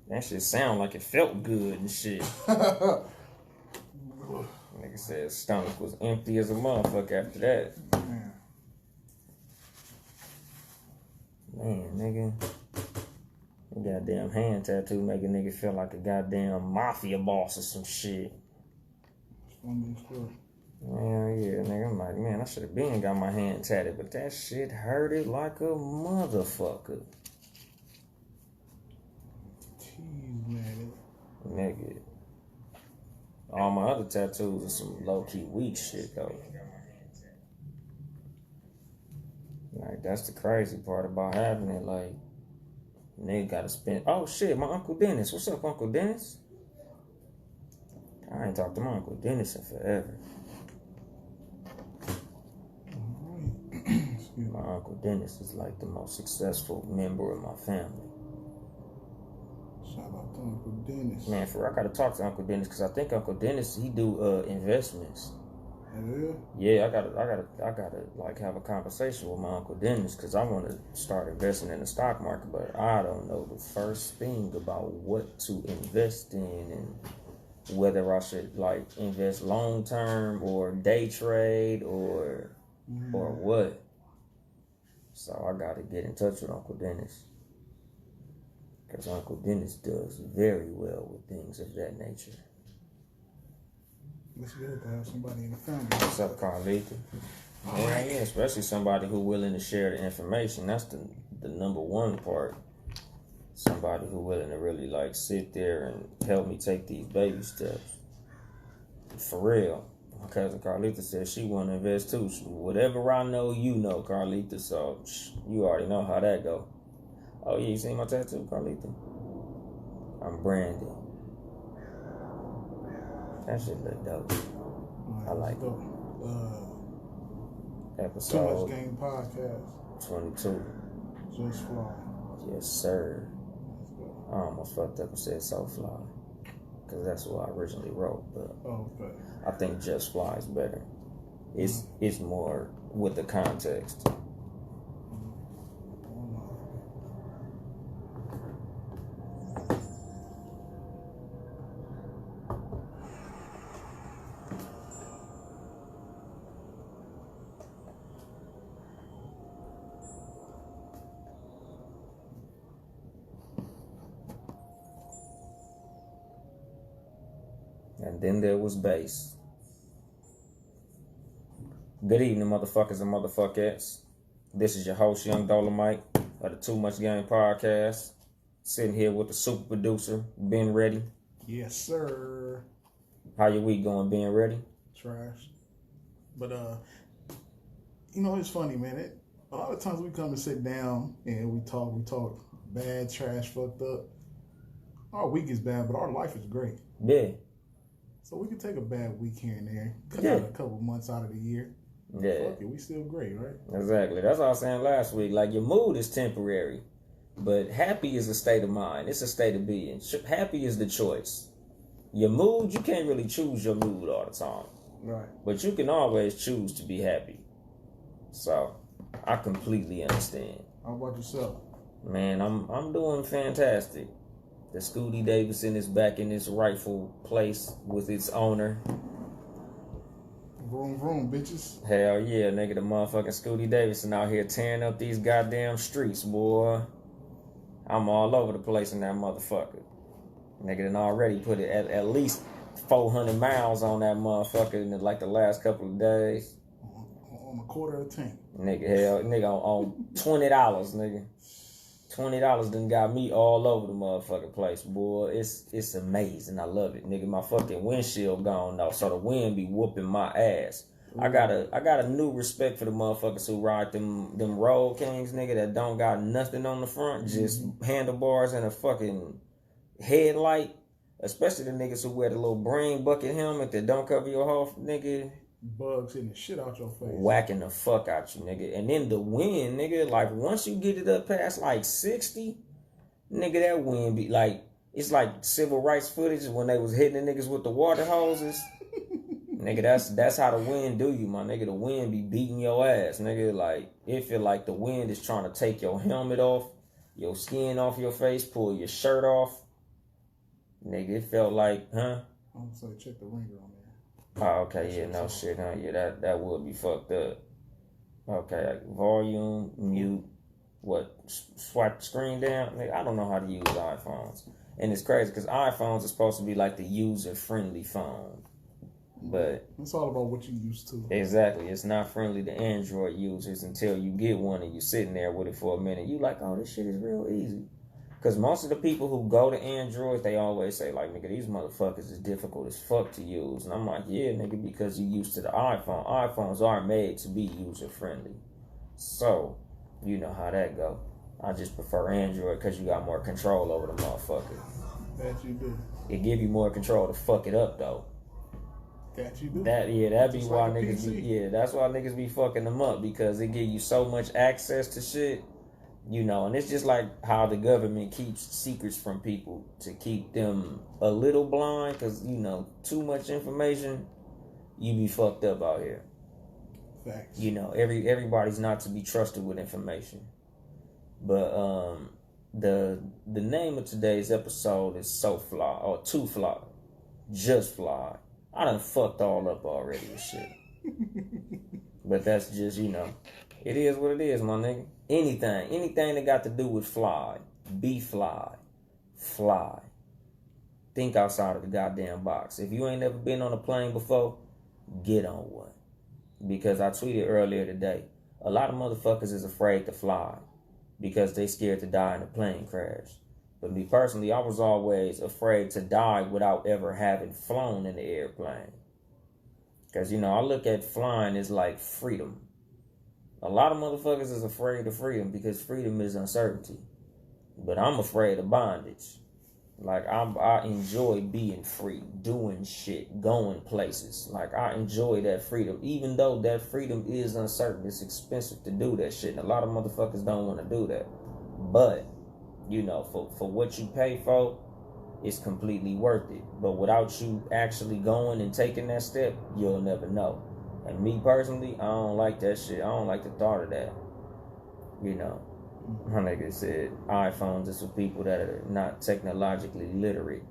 That shit sound like it felt good and shit. Nigga said his stomach was empty as a motherfucker after that. Man, nigga. Goddamn hand tattoo make a nigga feel like a goddamn mafia boss or some shit. Funny story. Man, yeah, nigga. I'm like, man, I should have been got my hand tatted, but that shit hurted like a motherfucker. Jeez, man. Nigga. All my other tattoos are some low-key weak shit, though. Like, that's the crazy part about having it. Like, nigga gotta spend... Oh, shit, my Uncle Dennis. What's up, Uncle Dennis? I ain't talked to my Uncle Dennis in forever. My Uncle Dennis is like the most successful member of my family. Shout out to Uncle Dennis. Man, I gotta talk to Uncle Dennis because I think Uncle Dennis he do investments. Yeah, I gotta like have a conversation with my Uncle Dennis because I want to start investing in the stock market, but I don't know the first thing about what to invest in and whether I should like invest long term or day trade or what. So I gotta get in touch with Uncle Dennis. Because Uncle Dennis does very well with things of that nature. It's good to have somebody in the family. What's up, Carlita? Yeah, especially somebody who willing to share the information. That's the number one part. Somebody who willing to really like sit there and help me take these baby steps. For real. My cousin Carlita said she want to invest too. Whatever I know, you know, Carlita. So you already know how that go. Oh yeah, you seen my tattoo, Carlita? I'm Brandon. That shit look dope. I like it. Episode Too Much Game Podcast 22. Just Fly. Yes, sir. I almost fucked up and said So Fly. Because that's what I originally wrote. But okay. I think Just Fly is better. It's more with the context. And then there was bass. Good evening, motherfuckers and motherfuckettes. This is your host, Yung Dolemite of the Too Much Game Podcast. Sitting here with the super producer, Ben Ready. Yes, sir. How your week going, Ben Ready? Trash. But, you know, it's funny, man. A lot of times we come and sit down and we talk bad, trash, fucked up. Our week is bad, but our life is great. Yeah. So we can take a bad week here and there, cut out a couple months out of the year. Yeah. Fuck it, we still great, right? Exactly. That's what I was saying last week. Like, your mood is temporary, but happy is a state of mind. It's a state of being. Happy is the choice. Your mood, you can't really choose your mood all the time. Right. But you can always choose to be happy. So, I completely understand. How about yourself? Man, I'm doing fantastic. The Scooty Davidson is back in its rightful place with its owner. Vroom, vroom, bitches. Hell yeah, nigga, the motherfucking Scooty Davidson out here tearing up these goddamn streets, boy. I'm all over the place in that motherfucker. Nigga done already put it at least 400 miles on that motherfucker in like the last couple of days. On a quarter of a tank. Nigga, on $20, nigga. $20 done got me all over the motherfucking place, boy. It's amazing. I love it, nigga. My fucking windshield gone though, so the wind be whooping my ass. Ooh. I got a new respect for the motherfuckers who ride them road kings, nigga, that don't got nothing on the front, just handlebars and a fucking headlight. Especially the niggas who wear the little brain bucket helmet that don't cover your whole nigga. Bugs hitting the shit out your face. Whacking the fuck out you, nigga. And then the wind, nigga, like once you get it up past like 60, nigga, that wind be like, it's like civil rights footage when they was hitting the niggas with the water hoses. Nigga, that's how the wind do you, my nigga. The wind be beating your ass, nigga. Like, it feel like the wind is trying to take your helmet off, your skin off your face, pull your shirt off. Nigga, it felt like, huh? I'm sorry, check the ringer on there. Oh, okay, yeah, no shit, huh? Yeah, that would be fucked up. Okay, like volume, mute, what? Swipe the screen down? Nigga, I don't know how to use iPhones. And it's crazy because iPhones are supposed to be like the user-friendly phone. But it's all about what you used to. Exactly. It's not friendly to Android users until you get one and you're sitting there with it for a minute. You like, oh, this shit is real easy. Because most of the people who go to Android, they always say, like, nigga, these motherfuckers is difficult as fuck to use. And I'm like, yeah, nigga, because you're used to the iPhone. iPhones are made to be user-friendly. So, you know how that go. I just prefer Android because you got more control over the motherfucker. That you do. It give you more control to fuck it up, though. That you do. That'd be just why like niggas be, that's why niggas be fucking them up, because it give you so much access to shit, you know, and it's just like how the government keeps secrets from people to keep them a little blind, because, you know, too much information, you be fucked up out here. Facts. You know, everybody's not to be trusted with information. But the name of today's episode is So Fly, or Too Fly, Just Fly. I done fucked all up already and shit. But that's just, you know, it is what it is, my nigga. Anything that got to do with fly, be fly, fly. Think outside of the goddamn box. If you ain't never been on a plane before, get on one. Because I tweeted earlier today, a lot of motherfuckers is afraid to fly because they scared to die in a plane crash. But me personally, I was always afraid to die without ever having flown in the airplane. Because, you know, I look at flying as like freedom. A lot of motherfuckers is afraid of freedom because freedom is uncertainty. But I'm afraid of bondage. Like, I enjoy being free, doing shit, going places. Like, I enjoy that freedom. Even though that freedom is uncertain, it's expensive to do that shit. And a lot of motherfuckers don't want to do that. But, you know, for what you pay for, it's completely worth it. But without you actually going and taking that step, you'll never know. And me personally, I don't like that shit. I don't like the thought of that. You know, my nigga said iPhones is for people that are not technologically literate.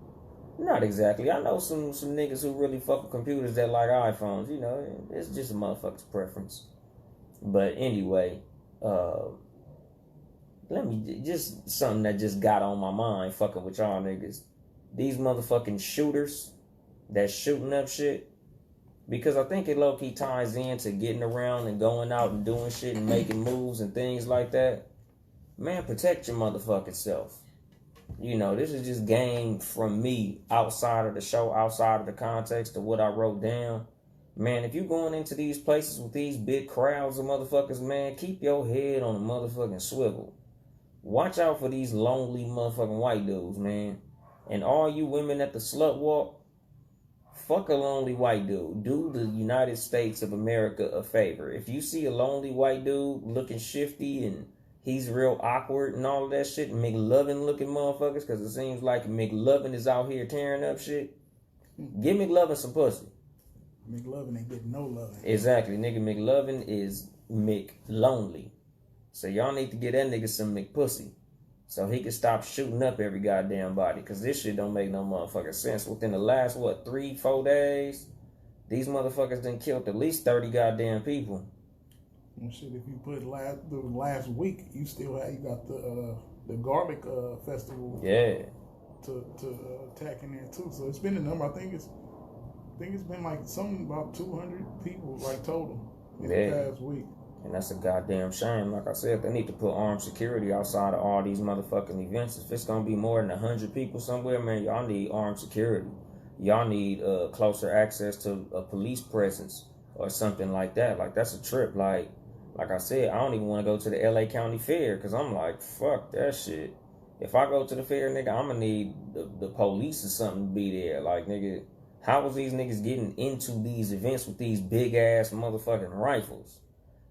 Not exactly. I know some niggas who really fuck with computers that like iPhones. You know, it's just a motherfucker's preference. But anyway, let me just something that just got on my mind fucking with y'all niggas. These motherfucking shooters that's shooting up shit. Because I think it low-key ties into getting around and going out and doing shit and making moves and things like that. Man, protect your motherfucking self. You know, this is just game from me outside of the show, outside of the context of what I wrote down. Man, if you going into these places with these big crowds of motherfuckers, man, keep your head on a motherfucking swivel. Watch out for these lonely motherfucking white dudes, man. And all you women at the slut walk, fuck a lonely white dude. Do the United States of America a favor. If you see a lonely white dude looking shifty and he's real awkward and all of that shit, McLovin looking motherfuckers, because it seems like McLovin is out here tearing up shit, give McLovin some pussy. McLovin ain't getting no love. Exactly. Nigga, McLovin is McLonely. So y'all need to get that nigga some McPussy so he can stop shooting up every goddamn body, because this shit don't make no motherfucking sense. Within the last, 3-4 days, these motherfuckers done killed at least 30 goddamn people. Well, shit, if you put the last week, you got the garlic festival. Yeah. To attack in there too. So it's been a number. I think it's been like something about 200 people like total in the past week. And that's a goddamn shame. Like I said, they need to put armed security outside of all these motherfucking events. If it's gonna be more than 100 people somewhere, man, y'all need armed security. Y'all need closer access to a police presence or something like that. Like, that's a trip. Like I said, I don't even want to go to the LA County Fair because I'm like, fuck that shit. If I go to the fair, nigga, I'm gonna need the police or something to be there. Like, nigga, how was these niggas getting into these events with these big ass motherfucking rifles?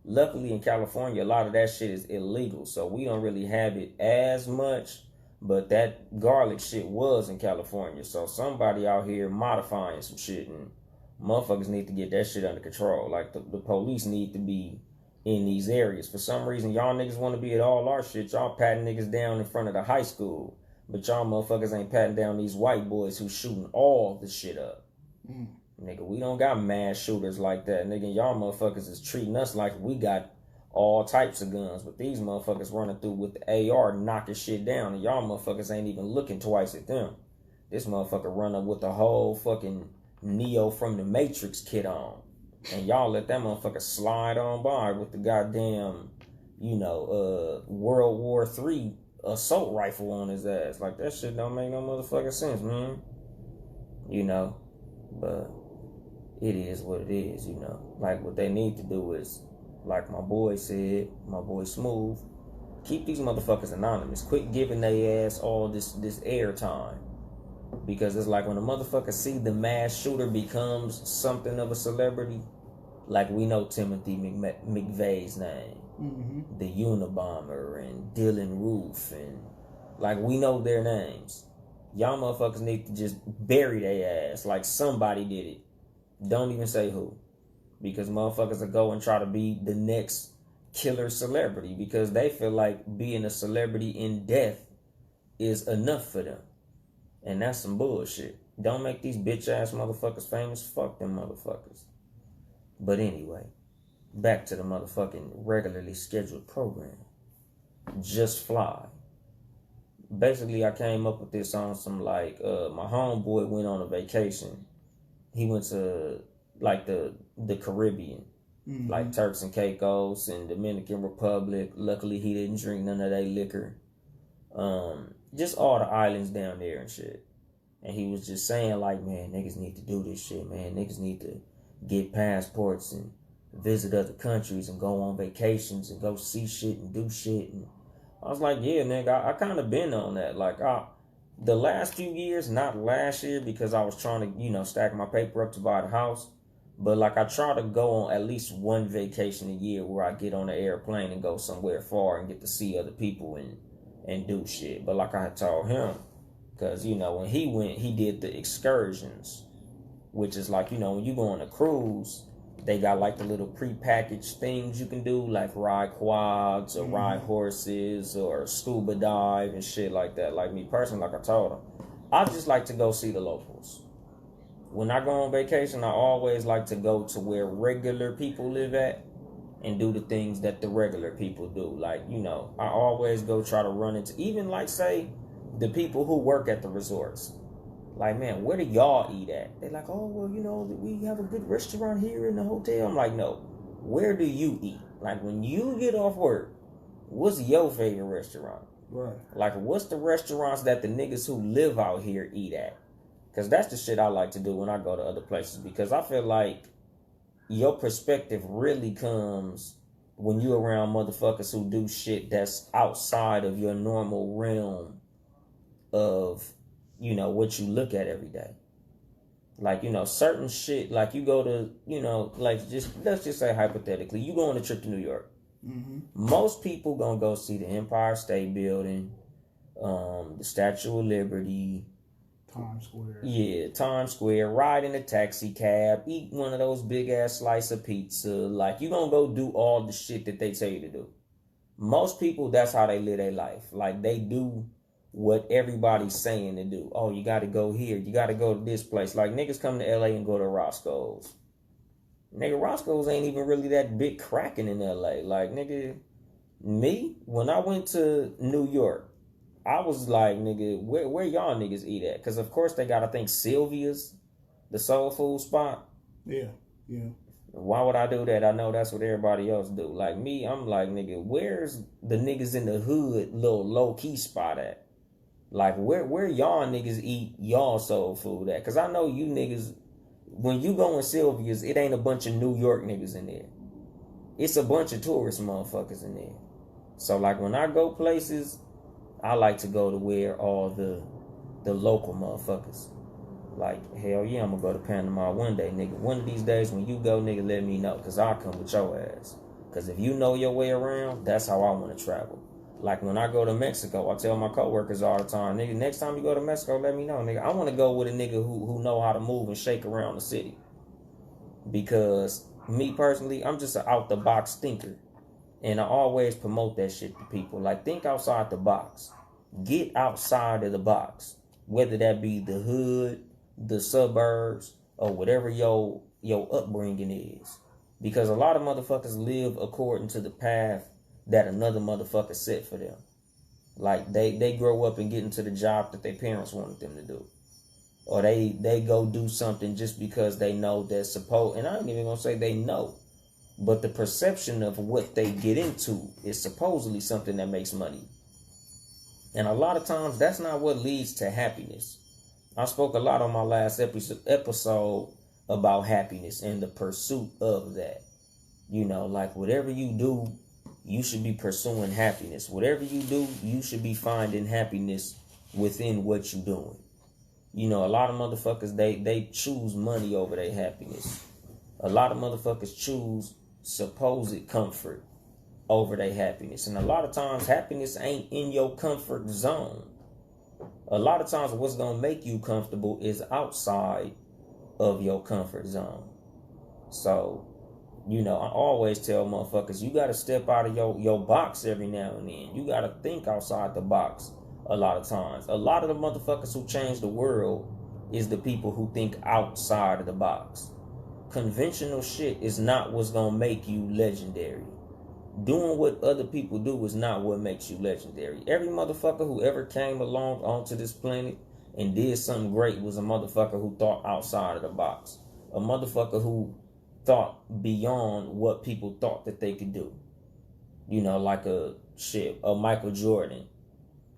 Luckily in California, a lot of that shit is illegal, so we don't really have it as much, but that garlic shit was in California, so somebody out here modifying some shit, and motherfuckers need to get that shit under control. Like, the police need to be in these areas. For some reason, y'all niggas want to be at all our shit. Y'all patting niggas down in front of the high school. But y'all motherfuckers ain't patting down these white boys who shooting all the shit up. Nigga, we don't got mass shooters like that. Nigga, y'all motherfuckers is treating us like we got all types of guns. But these motherfuckers running through with the AR knocking shit down. And y'all motherfuckers ain't even looking twice at them. This motherfucker run up with the whole fucking Neo from the Matrix kit on. And y'all let that motherfucker slide on by with the goddamn, World War III assault rifle on his ass. Like, that shit don't make no motherfucking sense, man. But it is what it is, Like, what they need to do is, like my boy said, my boy Smooth, keep these motherfuckers anonymous. Quit giving their ass all this airtime. Because it's like when a motherfucker see the mass shooter becomes something of a celebrity, like we know Timothy McVeigh's name, the Unabomber, and Dylan Roof, and like we know their names. Y'all motherfuckers need to just bury their ass like somebody did it. Don't even say who. Because motherfuckers will go and try to be the next killer celebrity because they feel like being a celebrity in death is enough for them. And that's some bullshit. Don't make these bitch ass motherfuckers famous. Fuck them motherfuckers. But anyway, back to the motherfucking regularly scheduled program. Just Fly. Basically, I came up with this on some like, my homeboy went on a vacation. He went to like the Caribbean, like Turks and Caicos and Dominican Republic. Luckily, he didn't drink none of that liquor. Just all the islands down there and shit. And he was just saying like, man, niggas need to do this shit, man. Niggas need to get passports and visit other countries and go on vacations and go see shit and do shit. And I was like, yeah, nigga, I kind of been on that. Like, the last few years, not last year because I was trying to, stack my paper up to buy the house. But like I try to go on at least one vacation a year where I get on an airplane and go somewhere far and get to see other people and do shit. But like I had told him, because, when he went, he did the excursions, which is like, when you go on a cruise, they got like the little prepackaged things you can do, like ride quads or ride horses or scuba dive and shit like that. Like me personally, like I told him, I just like to go see the locals. When I go on vacation, I always like to go to where regular people live at and do the things that the regular people do. Like, I always go try to run into, even like say, the people who work at the resorts. Like, man, where do y'all eat at? They're like, oh, well, we have a good restaurant here in the hotel. I'm like, no, where do you eat? Like, when you get off work, what's your favorite restaurant? Right. Like, what's the restaurants that the niggas who live out here eat at? Because that's the shit I like to do when I go to other places. Because I feel like your perspective really comes when you around motherfuckers who do shit that's outside of your normal realm of, what you look at every day. Like, certain shit, like you go to, like let's just say hypothetically, you go on a trip to New York. Most people gonna go see the Empire State Building, the Statue of Liberty, Times Square. Yeah, Times Square, ride in a taxi cab, eat one of those big ass slice of pizza. Like, you gonna go do all the shit that they tell you to do. Most people, that's how they live their life. Like, they do what everybody's saying to do. Oh, you gotta go here, you gotta go to this place. Like, niggas come to LA and go to Roscoe's. Nigga, Roscoe's ain't even really that big cracking in LA. Like, nigga, me, when I went to New York, I was like, nigga, where y'all niggas eat at? Because, of course, they got, I think, Sylvia's, the soul food spot. Yeah. Why would I do that? I know that's what everybody else do. Like me, I'm like, nigga, where's the niggas in the hood little low-key spot at? Like, where y'all niggas eat y'all soul food at? Because I know you niggas, when you go in Sylvia's, it ain't a bunch of New York niggas in there. It's a bunch of tourist motherfuckers in there. So, like, when I go places, I like to go to where all the local motherfuckers. Like, hell yeah, I'm gonna go to Panama one day, nigga. One of these days when you go, nigga, let me know, because I'll come with your ass. Because if you know your way around, that's how I want to travel. Like, when I go to Mexico, I tell my coworkers all the time, nigga, next time you go to Mexico, let me know, nigga. I want to go with a nigga who know how to move and shake around the city. Because, me personally, I'm just an out-the-box thinker. And I always promote that shit to people. Like, think outside the box. Get outside of the box, whether that be the hood, the suburbs, or whatever your upbringing is. Because a lot of motherfuckers live according to the path that another motherfucker set for them. Like they grow up and get into the job that their parents wanted them to do. Or they go do something just because they know that's supposed, and I ain't even gonna say they know, but the perception of what they get into is supposedly something that makes money. And a lot of times that's not what leads to happiness. I spoke a lot on my last episode about happiness and the pursuit of that. You know, like whatever you do, you should be pursuing happiness. Whatever you do, you should be finding happiness within what you're doing. You know, a lot of motherfuckers, they choose money over their happiness. A lot of motherfuckers choose supposed comfort over their happiness. And a lot of times happiness ain't in your comfort zone. A lot of times what's going to make you comfortable is outside of your comfort zone. So, you know, I always tell motherfuckers, you got to step out of your box every now and then. You got to think outside the box a lot of times. A lot of the motherfuckers who change the world is the people who think outside of the box. Conventional shit is not what's going to make you legendary. Doing what other people do is not what makes you legendary. Every motherfucker who ever came along onto this planet and did something great was a motherfucker who thought outside of the box. A motherfucker who thought beyond what people thought that they could do. You know, like a Michael Jordan.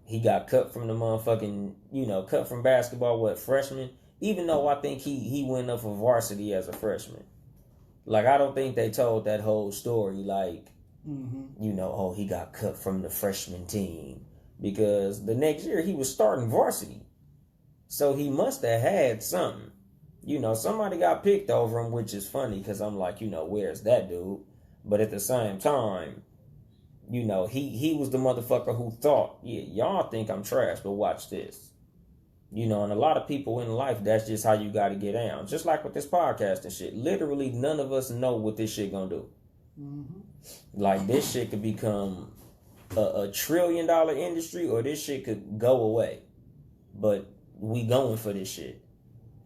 He got cut from the motherfucking, you know, cut from basketball, freshman? Even though I think he went up for varsity as a freshman. Like, I don't think they told that whole story, like, you know, oh, he got cut from the freshman team. Because the next year he was starting varsity. So he must have had something. You know, somebody got picked over him, which is funny because I'm like, you know, where's that dude? But at the same time, you know, he was the motherfucker who thought, yeah, y'all think I'm trash, but watch this. You know, and a lot of people in life, that's just how you got to get down. Just like with this podcast and shit. Literally, none of us know what this shit gonna do. Like, this shit could become a $1 trillion industry, or this shit could go away. But we going for this shit.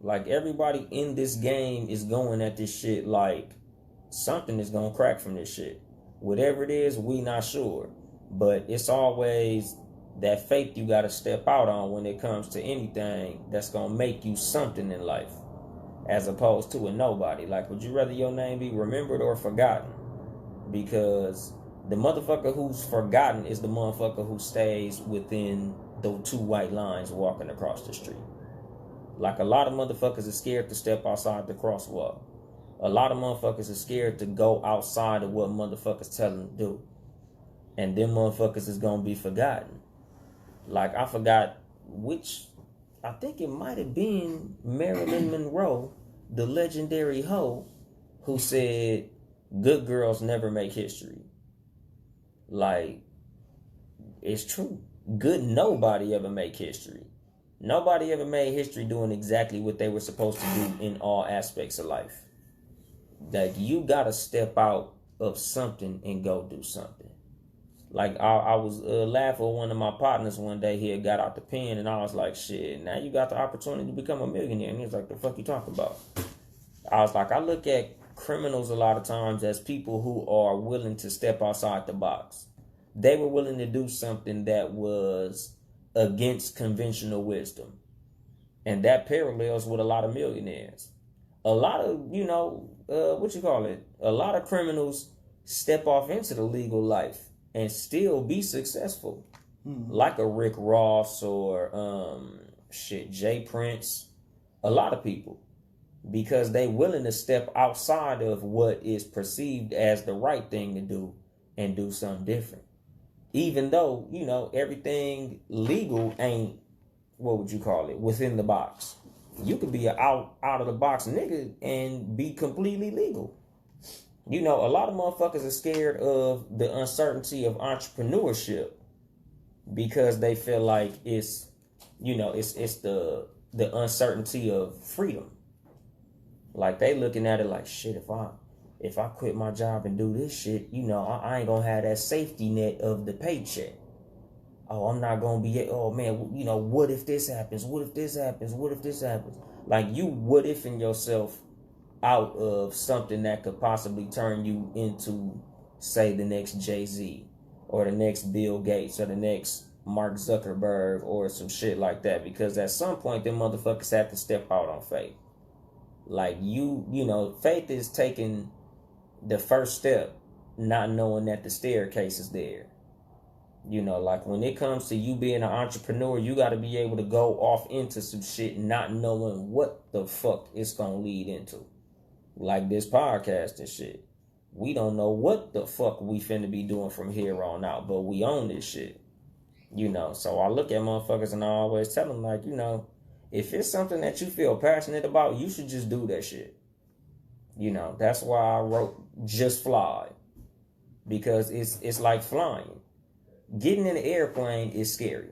Like, everybody in this game is going at this shit like something is gonna crack from this shit. Whatever it is, we not sure. But it's always that faith you gotta step out on when it comes to anything that's gonna make you something in life, as opposed to a nobody. Like, would you rather your name be remembered or forgotten? Because the motherfucker who's forgotten is the motherfucker who stays within the 2 white lines walking across the street. Like, a lot of motherfuckers are scared to step outside the crosswalk. A lot of motherfuckers are scared to go outside of what motherfuckers tell them to do. And them motherfuckers is gonna be forgotten. Like, I forgot I think it might have been Marilyn Monroe, the legendary hoe, who said, good girls never make history. Like, it's true. Good nobody ever make history. Nobody ever made history doing exactly what they were supposed to do in all aspects of life. Like, you gotta step out of something and go do something. Like, I was laughing with one of my partners one day. He had got out the pen, and I was like, shit, now you got the opportunity to become a millionaire. And he was like, the fuck you talking about? I was like, I look at criminals a lot of times as people who are willing to step outside the box. They were willing to do something that was against conventional wisdom. And that parallels with a lot of millionaires. A lot of, you know, a lot of criminals step off into the legal life and still be successful. Like a Rick Ross or Jay Prince. A lot of people. Because they willing to step outside of what is perceived as the right thing to do and do something different. Even though, you know, everything legal ain't, within the box. You could be an out of the box nigga and be completely legal. You know, a lot of motherfuckers are scared of the uncertainty of entrepreneurship because they feel like it's, you know, it's the uncertainty of freedom. Like, they looking at it like, shit, if I quit my job and do this shit, you know, I ain't gonna have that safety net of the paycheck. oh, I'm not gonna be, oh man, you know, what if this happens? What if this happens? What if this happens? Like, you what ifing yourself out of something that could possibly turn you into, say, the next Jay-Z or the next Bill Gates or the next Mark Zuckerberg or some shit like that. Because at some point, them motherfuckers have to step out on faith. Like, you know, faith is taking the first step, not knowing that the staircase is there. You know, like, when it comes to you being an entrepreneur, you got to be able to go off into some shit not knowing what the fuck it's going to lead into. Like this podcast and shit. We don't know what the fuck we finna be doing from here on out, but we own this shit. You know, so I look at motherfuckers and I always tell them, like, you know, if it's something that you feel passionate about, you should just do that shit. You know, that's why I wrote Just Fly. Because it's like flying. Getting in an airplane is scary.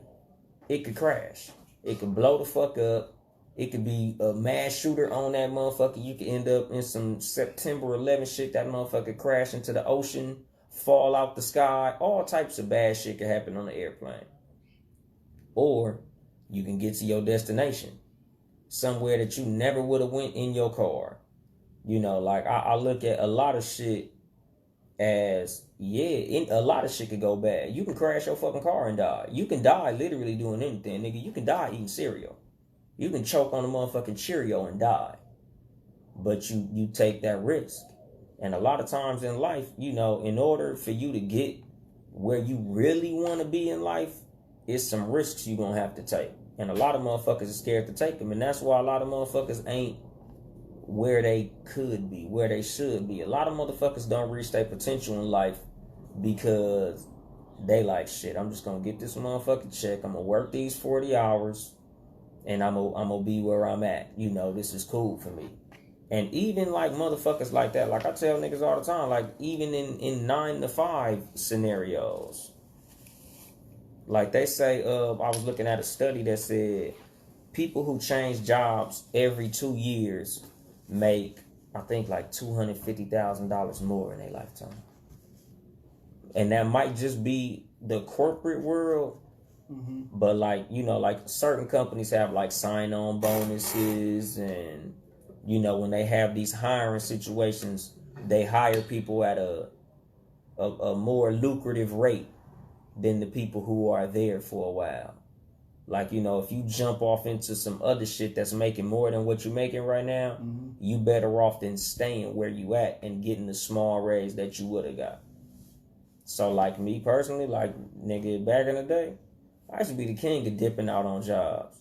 It could crash. It could blow the fuck up. It could be a mass shooter on that motherfucker. You could end up in some September 11th shit. That motherfucker crash into the ocean, fall out the sky. All types of bad shit could happen on the airplane. Or you can get to your destination, somewhere that you never would have went in your car. You know, like, I look at a lot of shit as, a lot of shit could go bad. You can crash your fucking car and die. You can die literally doing anything, nigga. You can die eating cereal. You can choke on a motherfucking Cheerio and die. But you take that risk. And a lot of times in life, you know, in order for you to get where you really want to be in life, it's some risks you're going to have to take. And a lot of motherfuckers are scared to take them. And that's why a lot of motherfuckers ain't where they could be, where they should be. A lot of motherfuckers don't reach their potential in life because they like, shit, I'm just going to get this motherfucking check. I'm going to work these 40 hours and I'm gonna be where I'm at. You know, this is cool for me. And even like motherfuckers like that, like I tell niggas all the time, like even in 9 to 5 scenarios, like they say, I was looking at a study that said people who change jobs every 2 years make, I think, like $250,000 more in their lifetime. And that might just be the corporate world. Mm-hmm. But like, you know, like certain companies have like sign-on bonuses, and, you know, when they have these hiring situations, they hire people at a more lucrative rate than the people who are there for a while. Like, you know, if you jump off into some other shit that's making more than what you're making right now, mm-hmm. you better off than staying where you at and getting the small raise that you would have got. So like me personally, like, nigga, back in the day, I used to be the king of dipping out on jobs,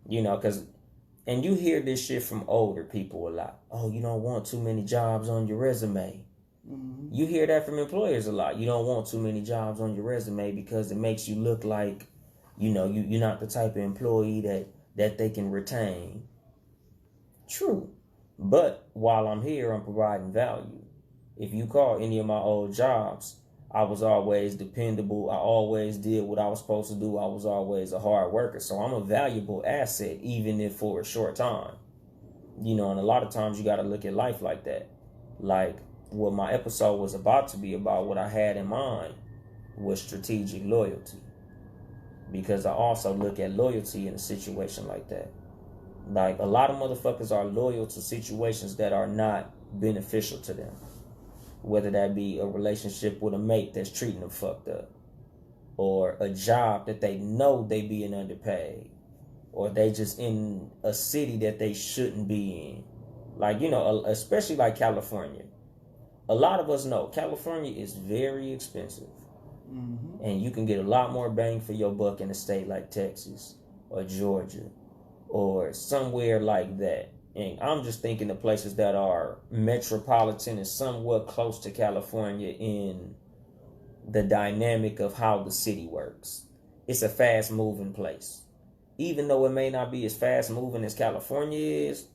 you know, and you hear this shit from older people a lot. Oh, you don't want too many jobs on your resume. Mm-hmm. You hear that from employers a lot. You don't want too many jobs on your resume because it makes you look like, you know, you're not the type of employee that they can retain. True. But while I'm here, I'm providing value. If you call any of my old jobs, I was always dependable. I always did what I was supposed to do. I was always a hard worker. So I'm a valuable asset, even if for a short time. You know, and a lot of times you got to look at life like that. Like what my episode was about to be about, what I had in mind was strategic loyalty. Because I also look at loyalty in a situation like that. Like, a lot of motherfuckers are loyal to situations that are not beneficial to them. Whether that be a relationship with a mate that's treating them fucked up, or a job that they know they being underpaid, or they just in a city that they shouldn't be in. Like, you know, especially like California. A lot of us know California is very expensive. Mm-hmm. And you can get a lot more bang for your buck in a state like Texas or Georgia or somewhere like that. And I'm just thinking of places that are metropolitan and somewhat close to California in the dynamic of how the city works. It's a fast-moving place. Even though it may not be as fast-moving as California is,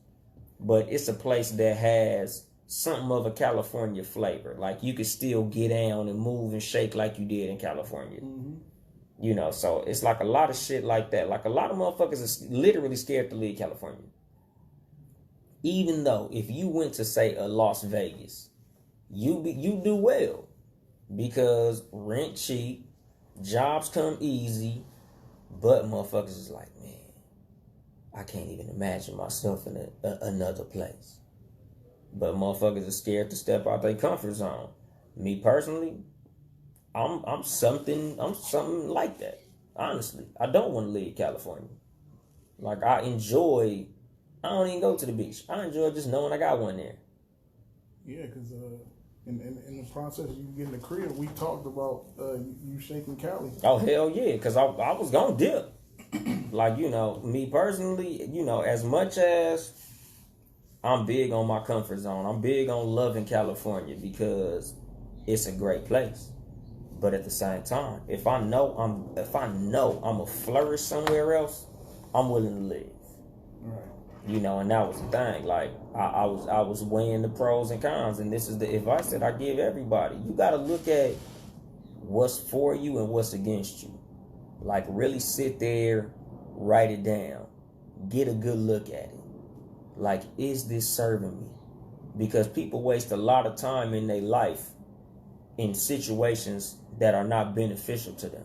but it's a place that has something of a California flavor. Like, you could still get down and move and shake like you did in California. Mm-hmm. You know, so it's like a lot of shit like that. Like, a lot of motherfuckers are literally scared to leave California. Even though if you went to, say, a Las Vegas, you do well because rent cheap, Jobs come easy, but motherfuckers is like, man, I can't even imagine myself in another place. But motherfuckers are scared to step out their comfort zone. Me personally, I'm something like that. Honestly, I don't want to leave California. Like, I don't even go to the beach. I enjoy just knowing I got one there. Yeah, because in the process of you getting the crib, we talked about you shaking Cali. Oh, hell yeah, because I was going to dip. Like, me personally, as much as I'm big on my comfort zone, I'm big on loving California because it's a great place. But at the same time, if I know I'm gonna flourish somewhere else, I'm willing to live. Right. And that was the thing. Like, I was weighing the pros and cons, and this is the advice that I give everybody. You gotta look at what's for you and what's against you. Like, really sit there, write it down, get a good look at it. Like, is this serving me? Because people waste a lot of time in their life in situations that are not beneficial to them.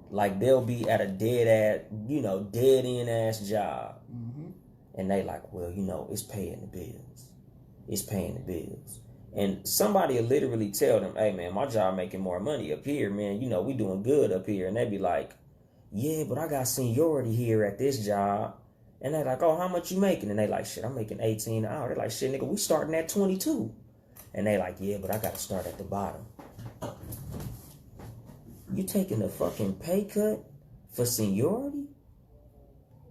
Like, they'll be at a dead end ass job. Mm-hmm. And they like, well, it's paying the bills. It's paying the bills. And somebody will literally tell them, hey, man, my job making more money up here, man. We doing good up here. And they be like, yeah, but I got seniority here at this job. And they like, oh, how much you making? And they like, shit, I'm making 18 an hour. They're like, shit, nigga, we starting at 22. And they like, yeah, but I got to start at the bottom. You taking a fucking pay cut for seniority?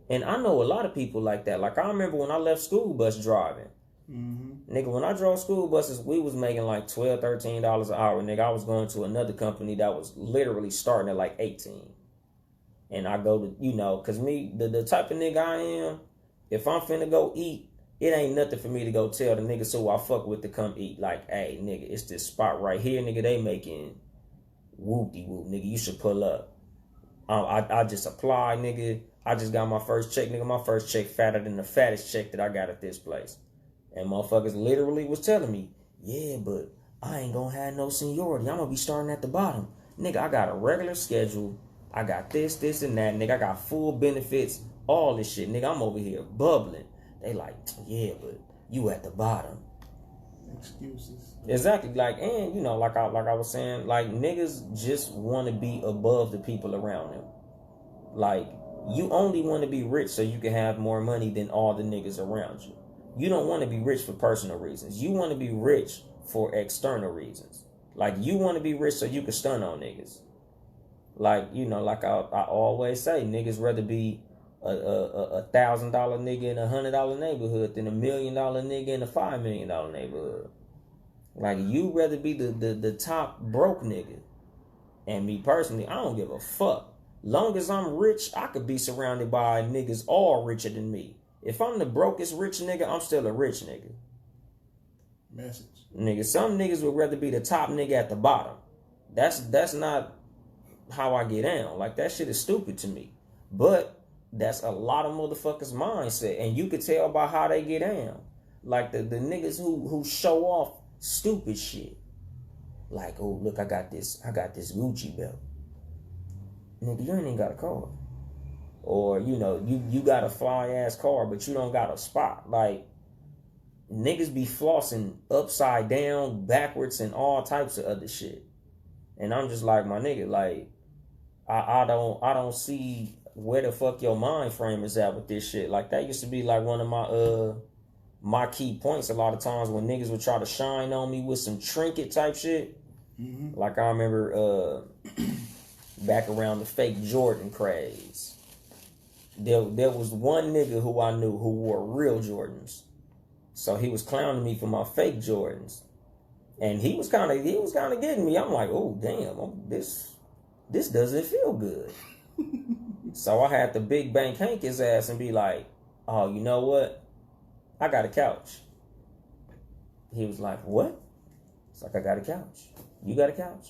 And I know a lot of people like that. Like, I remember when I left school bus driving. Mm-hmm. Nigga, when I drove school buses, we was making like $12, $13 an hour. Nigga, I was going to another company that was literally starting at like 18. And I go to, because me, the type of nigga I am, if I'm finna go eat, it ain't nothing for me to go tell the niggas who I fuck with to come eat. Like, hey, nigga, it's this spot right here, nigga, they making whoop-de-whoop, nigga, you should pull up. I just apply, nigga. I just got my first check, nigga. My first check fatter than the fattest check that I got at this place. And motherfuckers literally was telling me, yeah, but I ain't gonna have no seniority. I'm gonna be starting at the bottom. Nigga, I got a regular schedule. I got this, and that. Nigga, I got full benefits. All this shit. Nigga, I'm over here bubbling. They like, yeah, but you at the bottom. Excuses. Exactly. Like, and, like I was saying, like, niggas just want to be above the people around them. Like, you only want to be rich so you can have more money than all the niggas around you. You don't want to be rich for personal reasons. You want to be rich for external reasons. Like, you want to be rich so you can stun on niggas. Like, like I always say, niggas rather be a $1,000 nigga in a $100 neighborhood than $1 million nigga in a $5 million neighborhood. Like, you rather be the top broke nigga. And me personally, I don't give a fuck. Long as I'm rich, I could be surrounded by niggas all richer than me. If I'm the brokest rich nigga, I'm still a rich nigga. Message. Nigga, some niggas would rather be the top nigga at the bottom. That's not how I get down. Like, that shit is stupid to me. But that's a lot of motherfuckers' mindset. And you could tell by how they get down. Like, the niggas who show off stupid shit. Like, oh, look, I got this Gucci belt. Nigga, you ain't even got a car. Or, you got a fly-ass car, but you don't got a spot. Like, niggas be flossing upside down, backwards, and all types of other shit. And I'm just like, my nigga, like, I don't see where the fuck your mind frame is at with this shit. Like, that used to be like one of my key points a lot of times when niggas would try to shine on me with some trinket type shit. Mm-hmm. Like, I remember back around the fake Jordan craze. There was one nigga who I knew who wore real Jordans. So he was clowning me for my fake Jordans. And he was kind of getting me. I'm like, oh, damn, this doesn't feel good. So I had to big bank Hank his ass and be like, oh, you know what? I got a couch. He was like, what? It's like, I got a couch. You got a couch?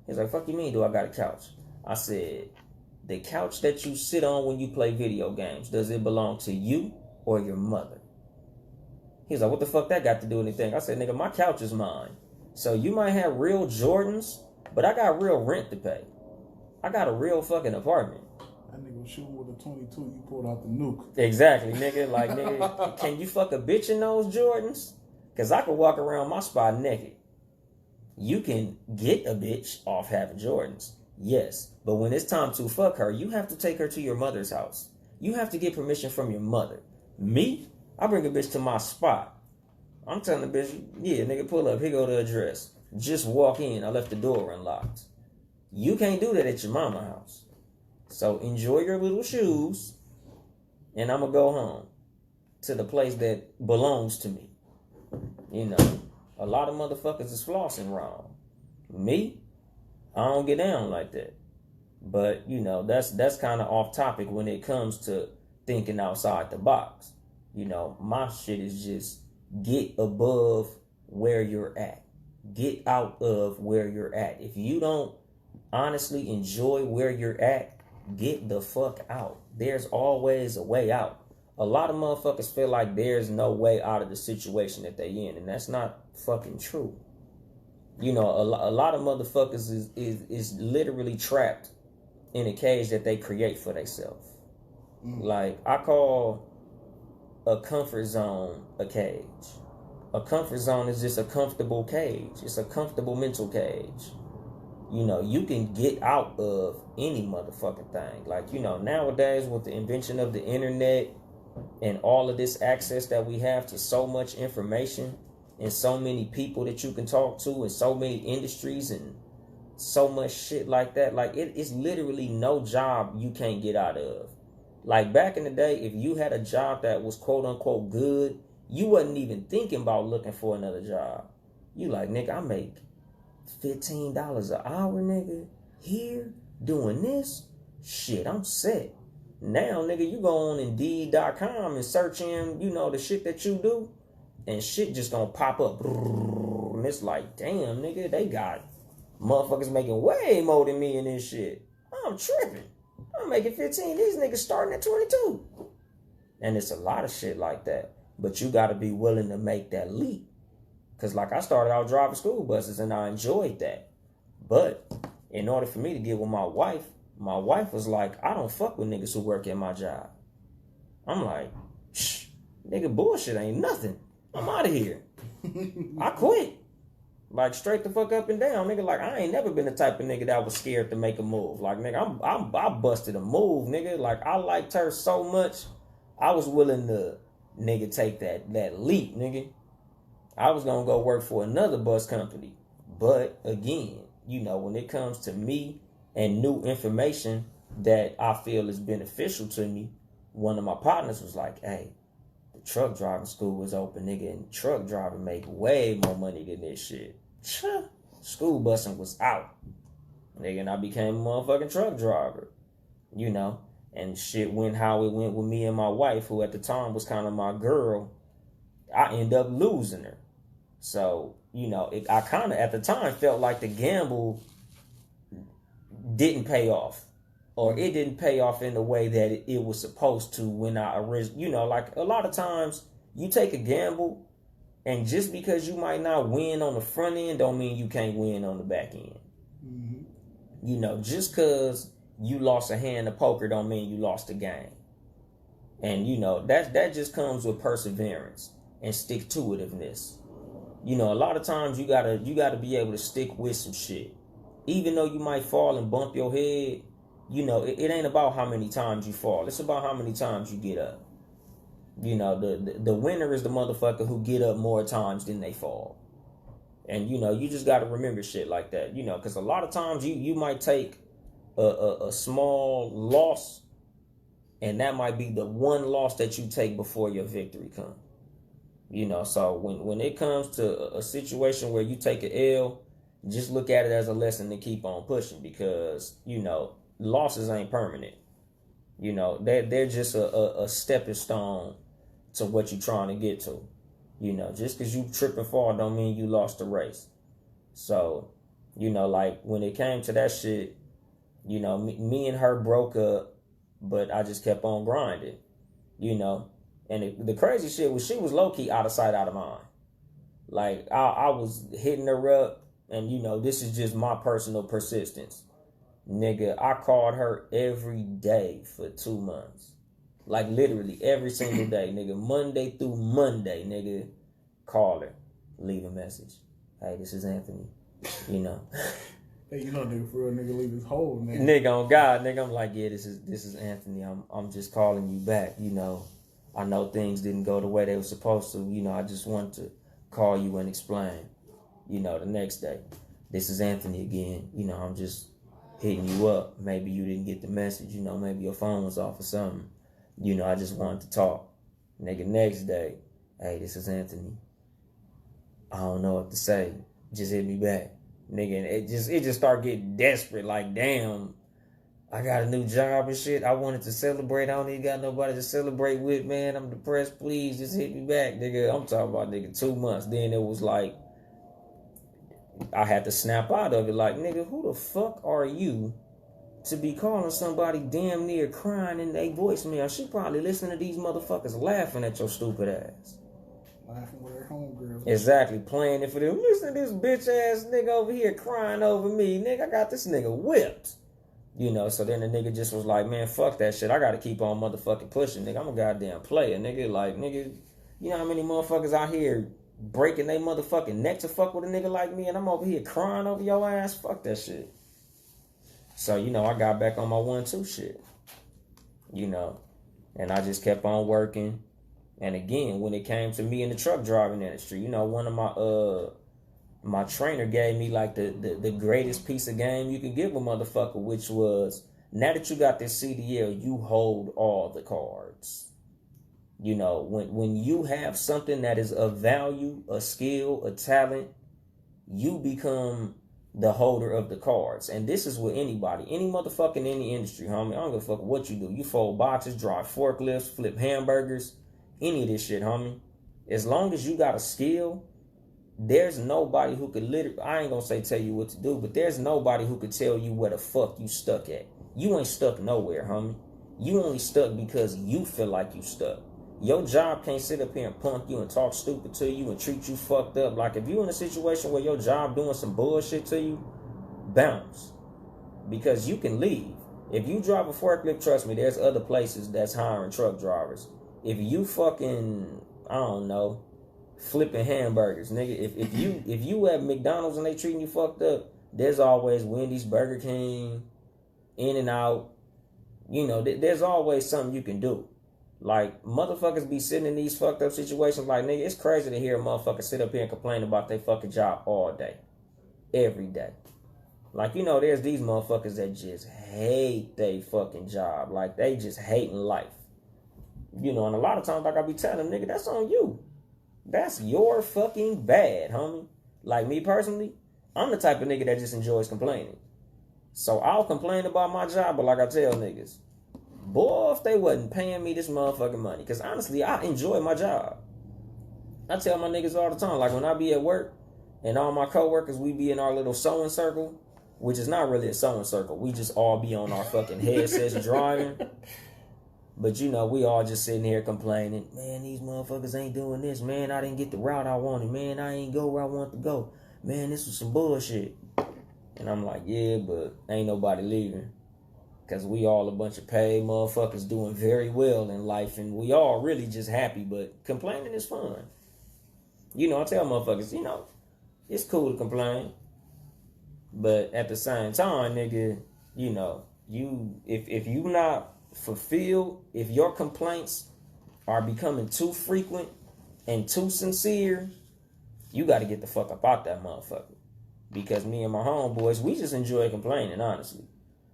He's like, fuck you mean, do I got a couch? I said, the couch that you sit on when you play video games, does it belong to you or your mother? He's like, what the fuck that got to do with anything? I said, nigga, my couch is mine. So you might have real Jordans, but I got real rent to pay. I got a real fucking apartment. That nigga was shooting with a 22. You pulled out the nuke. Exactly, nigga. Like, nigga, can you fuck a bitch in those Jordans? Because I could walk around my spot naked. You can get a bitch off having Jordans. Yes. But when it's time to fuck her, you have to take her to your mother's house. You have to get permission from your mother. Me? I bring a bitch to my spot. I'm telling the bitch, yeah, nigga, pull up. Here go the address. Just walk in. I left the door unlocked. You can't do that at your mama's house. So enjoy your little shoes, and I'm going to go home to the place that belongs to me. You know, a lot of motherfuckers is flossing wrong. Me, I don't get down like that. But, you know, that's kind of off topic when it comes to thinking outside the box. You know, my shit is just get above where you're at. Get out of where you're at. If you don't honestly enjoy where you're at, get the fuck out. There's always a way out. A lot of motherfuckers feel like there's no way out of the situation that they in, and that's not fucking true. You know, a lot of motherfuckers is literally trapped in a cage that they create for themselves. Like, I call a comfort zone a cage. A comfort zone is just a comfortable cage. It's a comfortable mental cage. You know, you can get out of any motherfucking thing. Like, you know, nowadays with the invention of the internet and all of this access that we have to so much information and so many people that you can talk to and so many industries and so much shit like that, like it's literally no job you can't get out of. Like back in the day, if you had a job that was quote unquote good, you wasn't even thinking about looking for another job. You like, nigga, I make $15 an hour, nigga, here doing this shit, I'm set. Now, nigga, you go on Indeed.com and search in, you know, the shit that you do, and shit just gonna pop up. And it's like, damn, nigga, they got motherfuckers making way more than me in this shit. I'm tripping. I'm making 15. These niggas starting at 22. And it's a lot of shit like that. But you gotta be willing to make that leap. Cause like I started out driving school buses and I enjoyed that. But in order for me to get with my wife was like, I don't fuck with niggas who work at my job. I'm like, shh, nigga, bullshit ain't nothing. I'm out of here. I quit. Like straight the fuck up and down, nigga. Like I ain't never been the type of nigga that was scared to make a move. Like nigga, I busted a move, nigga. Like I liked her so much, I was willing to, nigga, take that leap, nigga. I was gonna go work for another bus company, but again, you know, when it comes to me and new information that I feel is beneficial to me, one of my partners was like, hey, the truck driving school is open, nigga, and truck driving make way more money than this shit. School busing was out, nigga, and I became a motherfucking truck driver, you know, and shit went how it went with me and my wife, who at the time was kind of my girl. I ended up losing her. So, you know, I kind of at the time felt like the gamble didn't pay off, or it didn't pay off in the way that it was supposed to when I originally, you know, like a lot of times you take a gamble and just because you might not win on the front end don't mean you can't win on the back end. Mm-hmm. You know, just because you lost a hand of poker don't mean you lost the game. And, you know, that just comes with perseverance and stick-to-itiveness. You know, a lot of times you gotta be able to stick with some shit. Even though you might fall and bump your head, you know, it ain't about how many times you fall. It's about how many times you get up. You know, the winner is the motherfucker who get up more times than they fall. And, you know, you just got to remember shit like that, you know, because a lot of times you might take a small loss, and that might be the one loss that you take before your victory comes. You know, so when it comes to a situation where you take an L, just look at it as a lesson to keep on pushing, because, you know, losses ain't permanent. You know, they're just a stepping stone to what you're trying to get to. You know, just because you trip and fall don't mean you lost the race. So, you know, like when it came to that shit, you know, me and her broke up, but I just kept on grinding, you know. And the crazy shit was she was low-key out of sight, out of mind. Like, I was hitting her up, and, you know, this is just my personal persistence. Nigga, I called her every day for 2 months. Like, literally, every single day, nigga. Monday through Monday, nigga. Call her. Leave a message. Hey, this is Anthony. You know. Hey, you know, nigga, for real, nigga, leave his whole name. Nigga, on God, nigga, I'm like, yeah, this is Anthony. I'm just calling you back, you know. I know things didn't go the way they were supposed to. You know, I just wanted to call you and explain. You know, the next day. This is Anthony again. You know, I'm just hitting you up. Maybe you didn't get the message. You know, maybe your phone was off or something. You know, I just wanted to talk. Nigga, next day, hey, this is Anthony. I don't know what to say. Just hit me back. Nigga, and it just started getting desperate. Like, damn, I got a new job and shit. I wanted to celebrate. I don't even got nobody to celebrate with, man. I'm depressed. Please, just hit me back, nigga. I'm talking about, nigga, 2 months. Then it was like, I had to snap out of it. Like, nigga, who the fuck are you to be calling somebody damn near crying in their voicemail? She probably listening to these motherfuckers laughing at your stupid ass. Laughing with her homegirls. Exactly, playing it for them. Listen to this bitch ass nigga over here crying over me. Nigga, I got this nigga whipped. You know, so then the nigga just was like, man, fuck that shit. I gotta keep on motherfucking pushing, nigga. I'm a goddamn player, nigga. Like, nigga, you know how many motherfuckers out here breaking their motherfucking neck to fuck with a nigga like me, and I'm over here crying over your ass? Fuck that shit. So, you know, I got back on my 1-2 shit. You know, and I just kept on working. And again, when it came to me in the truck driving industry, you know, one of my trainer gave me like the greatest piece of game you can give a motherfucker, which was, now that you got this CDL, you hold all the cards. You know, when you have something that is of value, a skill, a talent, you become the holder of the cards. And this is with anybody, any motherfucker in any industry, homie. I don't give a fuck what you do. You fold boxes, drive forklifts, flip hamburgers, any of this shit, homie. As long as you got a skill, there's nobody who could literally, I ain't gonna say tell you what to do, but there's nobody who could tell you where the fuck you stuck at. You ain't stuck nowhere, homie. You only stuck because you feel like you stuck. Your job can't sit up here and punk you and talk stupid to you and treat you fucked up. Like, if you in a situation where your job doing some bullshit to you, bounce. Because you can leave. If you drive a forklift, trust me, there's other places that's hiring truck drivers. If you fucking, I don't know, flipping hamburgers, nigga, if you at McDonald's and they treating you fucked up, there's always Wendy's, Burger King, In-N-Out. You know, there's always something you can do. Like, motherfuckers be sitting in these fucked up situations like, nigga, it's crazy to hear a motherfucker sit up here and complain about their fucking job all day. Every day. Like, you know, there's these motherfuckers that just hate their fucking job. Like, they just hating life. You know, and a lot of times, like I be telling them, nigga, that's on you. That's your fucking bad, homie. Like, me personally, I'm the type of nigga that just enjoys complaining. So I'll complain about my job, but like I tell niggas, boy, if they wasn't paying me this motherfucking money. Because honestly, I enjoy my job. I tell my niggas all the time, like when I be at work and all my coworkers, we be in our little sewing circle, which is not really a sewing circle. We just all be on our fucking headsets driving. But you know, we all just sitting here complaining, man, these motherfuckers ain't doing this. Man, I didn't get the route I wanted. Man, I ain't go where I want to go. Man, this was some bullshit. And I'm like, yeah, but ain't nobody leaving. Because we all a bunch of paid motherfuckers doing very well in life. And we all really just happy. But complaining is fun. You know, I tell motherfuckers, you know, it's cool to complain. But at the same time, nigga, you know, if you not fulfilled, if your complaints are becoming too frequent and too sincere, you got to get the fuck up out that motherfucker. Because me and my homeboys, we just enjoy complaining, honestly.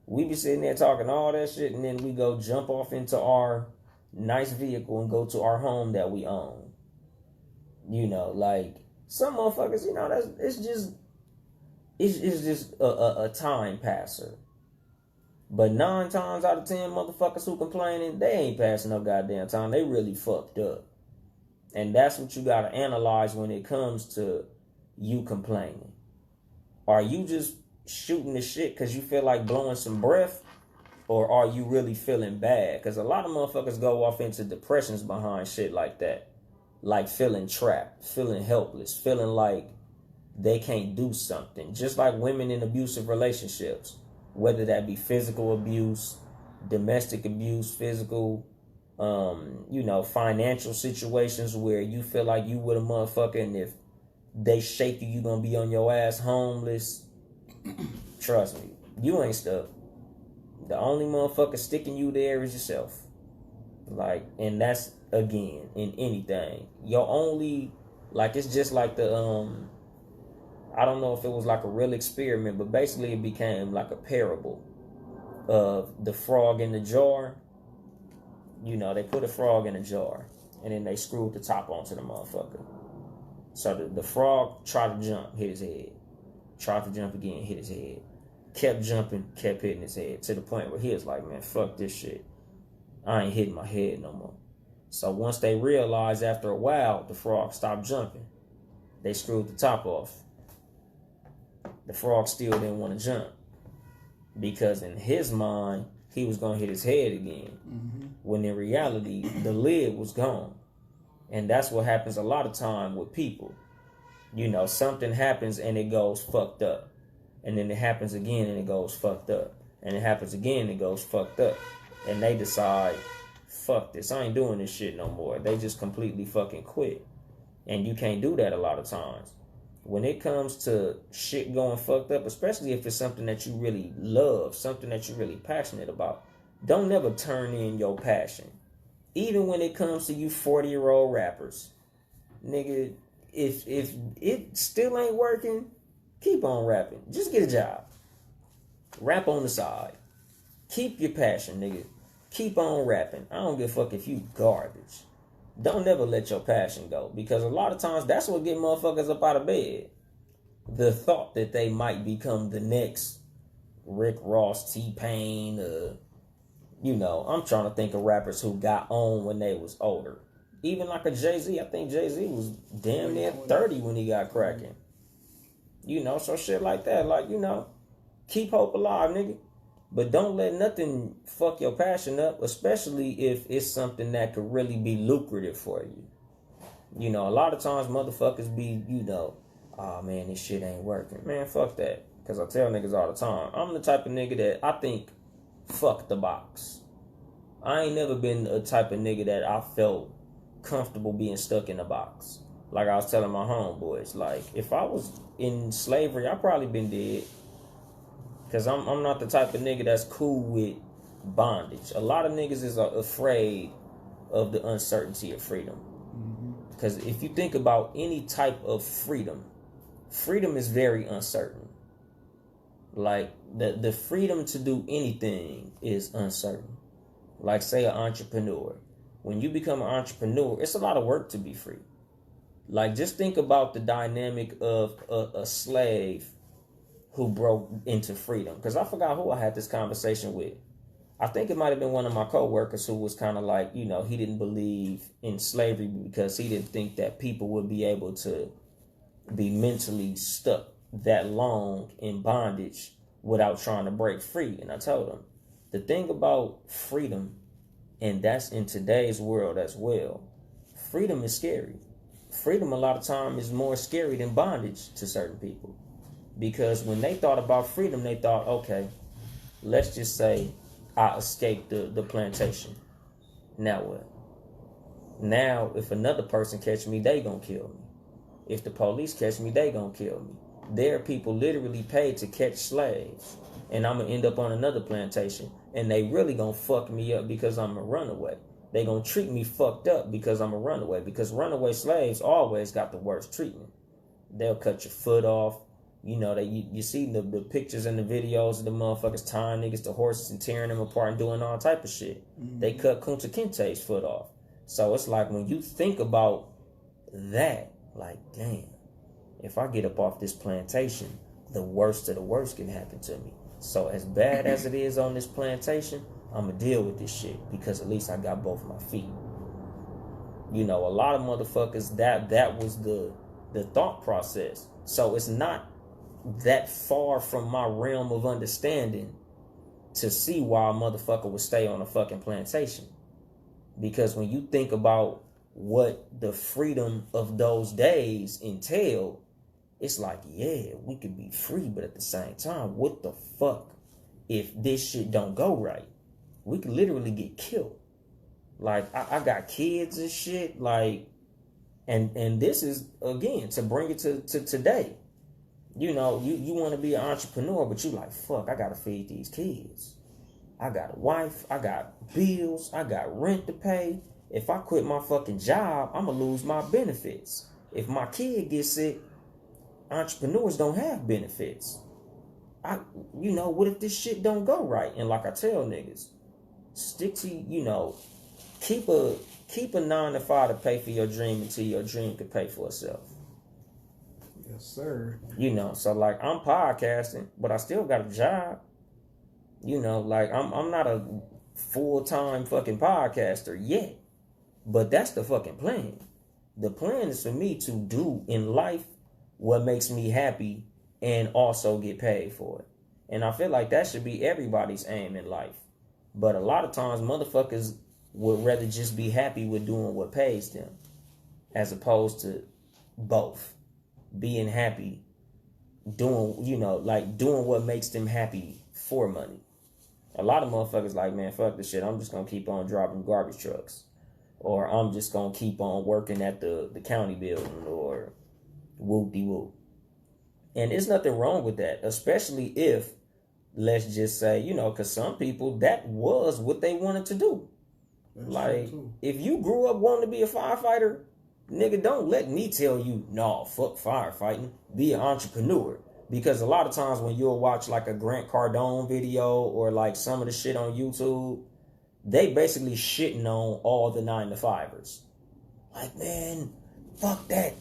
We be sitting there talking all that shit, and then we go jump off into our nice vehicle and go to our home that we own. You know, like, some motherfuckers, you know, it's just a time passer. But 9 times out of 10 motherfuckers who complaining, they ain't passing no goddamn time. They really fucked up. And that's what you got to analyze when it comes to you complaining. Are you just shooting the shit because you feel like blowing some breath? Or are you really feeling bad? Because a lot of motherfuckers go off into depressions behind shit like that. Like feeling trapped, feeling helpless, feeling like they can't do something. Just like women in abusive relationships. whether that be physical abuse, domestic abuse, physical, financial situations where you feel like you with a motherfucker, and if they shake you, you gonna be on your ass homeless. Trust me, you ain't stuck. The only motherfucker sticking you there is yourself. Like, and that's, again, in anything. Your only, like, it's just like the, I don't know if it was like a real experiment, but basically it became like a parable of the frog in the jar. They put a frog in a jar, and then they screwed the top onto the motherfucker. So the frog tried to jump, hit his head. Tried to jump again, hit his head. Kept jumping, kept hitting his head, to the point where he was like, man, fuck this shit. I ain't hitting my head no more. So once they realized after a while the frog stopped jumping, they screwed the top off. The frog still didn't want to jump, because in his mind, he was going to hit his head again. Mm-hmm. When in reality, the lid was gone. And that's what happens a lot of time with people. Something happens and it goes fucked up. And then it happens again and it goes fucked up. And it happens again and it goes fucked up. And they decide, fuck this, I ain't doing this shit no more. They just completely fucking quit. And you can't do that a lot of times. When it comes to shit going fucked up, especially if it's something that you really love, something that you're really passionate about, don't never turn in your passion. Even when it comes to you 40-year-old rappers. Nigga, if it still ain't working, keep on rapping. Just get a job. Rap on the side. Keep your passion, nigga. Keep on rapping. I don't give a fuck if you garbage. Don't never let your passion go. Because a lot of times, that's what get motherfuckers up out of bed. The thought that they might become the next Rick Ross, T-Pain, I'm trying to think of rappers who got on when they was older. Even like a Jay-Z. I think Jay-Z was damn near 30 when he got cracking. So shit like that. Like, keep hope alive, nigga. But don't let nothing fuck your passion up, especially if it's something that could really be lucrative for you. A lot of times motherfuckers be, oh man, this shit ain't working. Man, fuck that. Because I tell niggas all the time, I'm the type of nigga that I think, fuck the box. I ain't never been a type of nigga that I felt comfortable being stuck in a box. Like I was telling my homeboys, like, if I was in slavery, I probably been dead. Because I'm not the type of nigga that's cool with bondage. A lot of niggas is afraid of the uncertainty of freedom. Because if you think about any type of freedom is very uncertain. Like, the freedom to do anything is uncertain. Like, say, an entrepreneur. When you become an entrepreneur, it's a lot of work to be free. Like, just think about the dynamic of a slave who broke into freedom. Because I forgot who I had this conversation with. I think it might have been one of my coworkers who was kind of like, he didn't believe in slavery because he didn't think that people would be able to be mentally stuck that long in bondage without trying to break free. And I told him, the thing about freedom, and that's in today's world as well, freedom is scary. Freedom a lot of time is more scary than bondage to certain people. Because when they thought about freedom, they thought, okay, let's just say I escaped the plantation. Now what? Now, if another person catch me, they gonna kill me. If the police catch me, they gonna kill me. There are people literally paid to catch slaves. And I'm gonna end up on another plantation. And they really gonna fuck me up because I'm a runaway. They gonna treat me fucked up because I'm a runaway. Because runaway slaves always got the worst treatment. They'll cut your foot off. You see the pictures and the videos of the motherfuckers tying niggas to horses and tearing them apart and doing all type of shit. Mm-hmm. They cut Kunta Kinte's foot off. So it's like, when you think about that, like, damn, if I get up off this plantation, the worst of the worst can happen to me. So as bad as it is on this plantation, I'm going to deal with this shit because at least I got both my feet. A lot of motherfuckers, that was the thought process. So it's not that far from my realm of understanding to see why a motherfucker would stay on a fucking plantation. Because when you think about what the freedom of those days entailed, it's like, yeah, we could be free, but at the same time, what the fuck if this shit don't go right. We could literally get killed. Like, I got kids and shit, like, and this is, again, to bring it to today. You know, you want to be an entrepreneur, but you like, fuck, I gotta feed these kids. I got a wife, I got bills, I got rent to pay. If I quit my fucking job, I'm gonna lose my benefits. If my kid gets sick, entrepreneurs don't have benefits. What if this shit don't go right? And like I tell niggas, stick to, keep a 9-to-5 to pay for your dream until your dream can pay for itself. Yes, sir. So like I'm podcasting, but I still got a job. Like I'm not a full-time fucking podcaster yet. But that's the fucking plan. The plan is for me to do in life what makes me happy and also get paid for it. And I feel like that should be everybody's aim in life. But a lot of times motherfuckers would rather just be happy with doing what pays them as opposed to both. Being happy, doing what makes them happy for money. A lot of motherfuckers like, man, fuck this shit. I'm just going to keep on driving garbage trucks. Or I'm just going to keep on working at the county building or whoop-de-whoop. And there's nothing wrong with that, especially if, let's just say, because some people, that was what they wanted to do. That's like, if you grew up wanting to be a firefighter, nigga, don't let me tell you, no, fuck firefighting. Be an entrepreneur. Because a lot of times when you'll watch like a Grant Cardone video or like some of the shit on YouTube, they basically shitting on all the 9-to-5ers. Like, man, fuck that.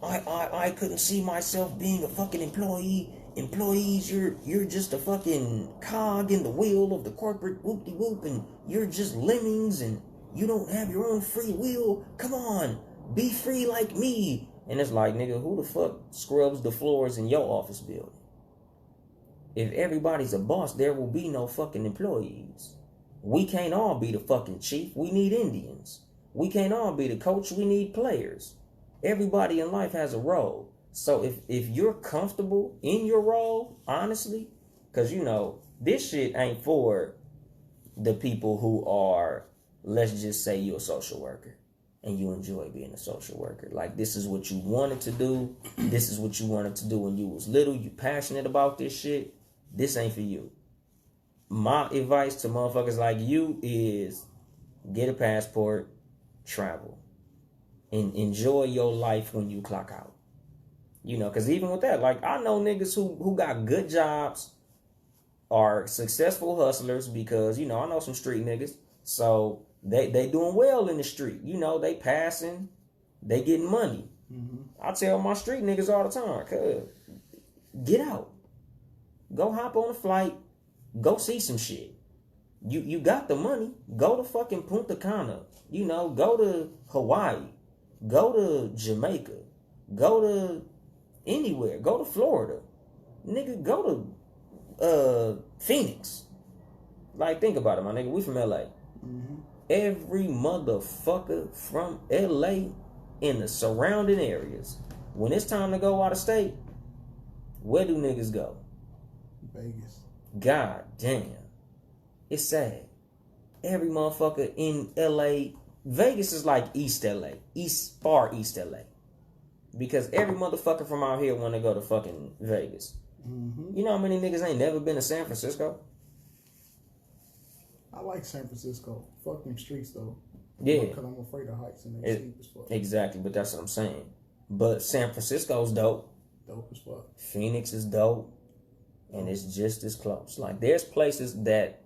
I couldn't see myself being a fucking employee. Employees, you're just a fucking cog in the wheel of the corporate whoop-de-whoop, and you're just lemmings, and you don't have your own free will. Come on, be free like me. And it's like, nigga, who the fuck scrubs the floors in your office building? If everybody's a boss, there will be no fucking employees. We can't all be the fucking chief. We need Indians. We can't all be the coach. We need players. Everybody in life has a role. So if you're comfortable in your role, honestly, because, this shit ain't for the people who are, let's just say you're a social worker and you enjoy being a social worker. Like, this is what you wanted to do. This is what you wanted to do when you was little. You passionate about this shit. This ain't for you. My advice to motherfuckers like you is get a passport, travel, and enjoy your life when you clock out. Because even with that, like, I know niggas who got good jobs, are successful hustlers because, I know some street niggas. So they doing well in the street. They passing, they getting money. Mm-hmm. I tell my street niggas all the time, cuz, get out. Go hop on a flight. Go see some shit. You got the money. Go to fucking Punta Cana. Go to Hawaii. Go to Jamaica. Go to anywhere. Go to Florida. Nigga, go to Phoenix. Like, think about it, my nigga. We from LA. Mm-hmm. Every motherfucker from LA in the surrounding areas, when it's time to go out of state, where do niggas go? Vegas. God damn. It's sad. Every motherfucker in LA, Vegas is like East LA. Far East LA. Because every motherfucker from out here want to go to fucking Vegas. Mm-hmm. You know how many niggas ain't never been to San Francisco? I like San Francisco. Fuck them streets though. Yeah. Because I'm afraid of heights and they steep as fuck. Exactly, but that's what I'm saying. But San Francisco's dope. Dope as fuck. Phoenix is dope. And it's just as close. Like, there's places that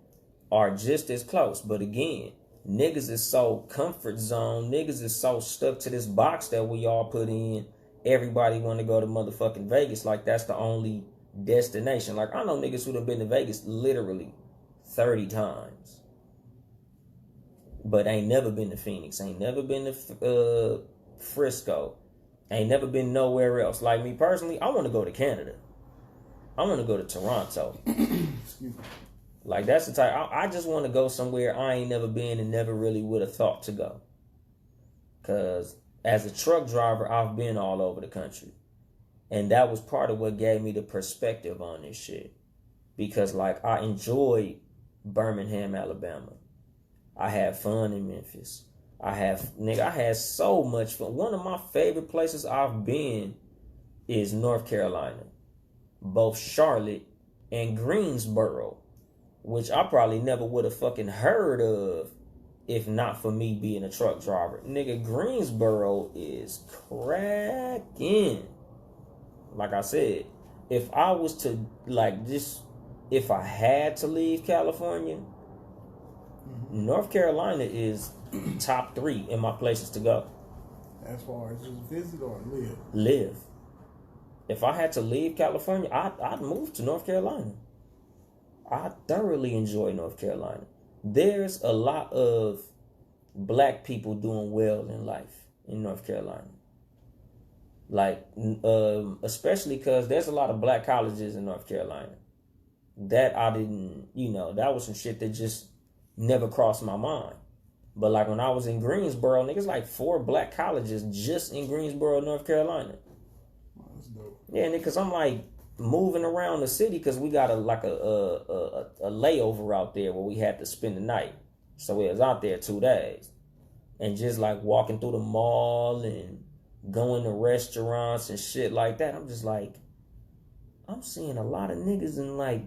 are just as close. But again, niggas is so comfort zone. Niggas is so stuck to this box that we all put in. Everybody want to go to motherfucking Vegas. Like, that's the only destination. Like, I know niggas who done been to Vegas literally 30 times. But ain't never been to Phoenix. Ain't never been to Frisco. Ain't never been nowhere else. Like, me personally, I want to go to Canada. I want to go to Toronto. Excuse me. Like, that's the type. I just want to go somewhere I ain't never been and never really would have thought to go. Because as a truck driver, I've been all over the country. And that was part of what gave me the perspective on this shit. because like I enjoyed Birmingham, Alabama. I had fun in Memphis. I had so much fun. One of my favorite places I've been is North Carolina, both Charlotte and Greensboro, which I probably never would have fucking heard of if not for me being a truck driver. Nigga, Greensboro is cracking. Like I said, if I was to, like, just, if I had to leave California, North Carolina is top 3 in my places to go. As far as just visit or live? Live. If I had to leave California, I'd move to North Carolina. I thoroughly enjoy North Carolina. There's a lot of black people doing well in life in North Carolina. Like, especially because there's a lot of black colleges in North Carolina. That I didn't, that was some shit that just never crossed my mind. But like when I was in Greensboro, niggas like 4 black colleges just in Greensboro, North Carolina. Oh, that's dope. Yeah, because I'm like moving around the city because we got a layover out there where we had to spend the night. So we was out there 2 days. And just like walking through the mall and going to restaurants and shit like that. I'm just like, I'm seeing a lot of niggas in like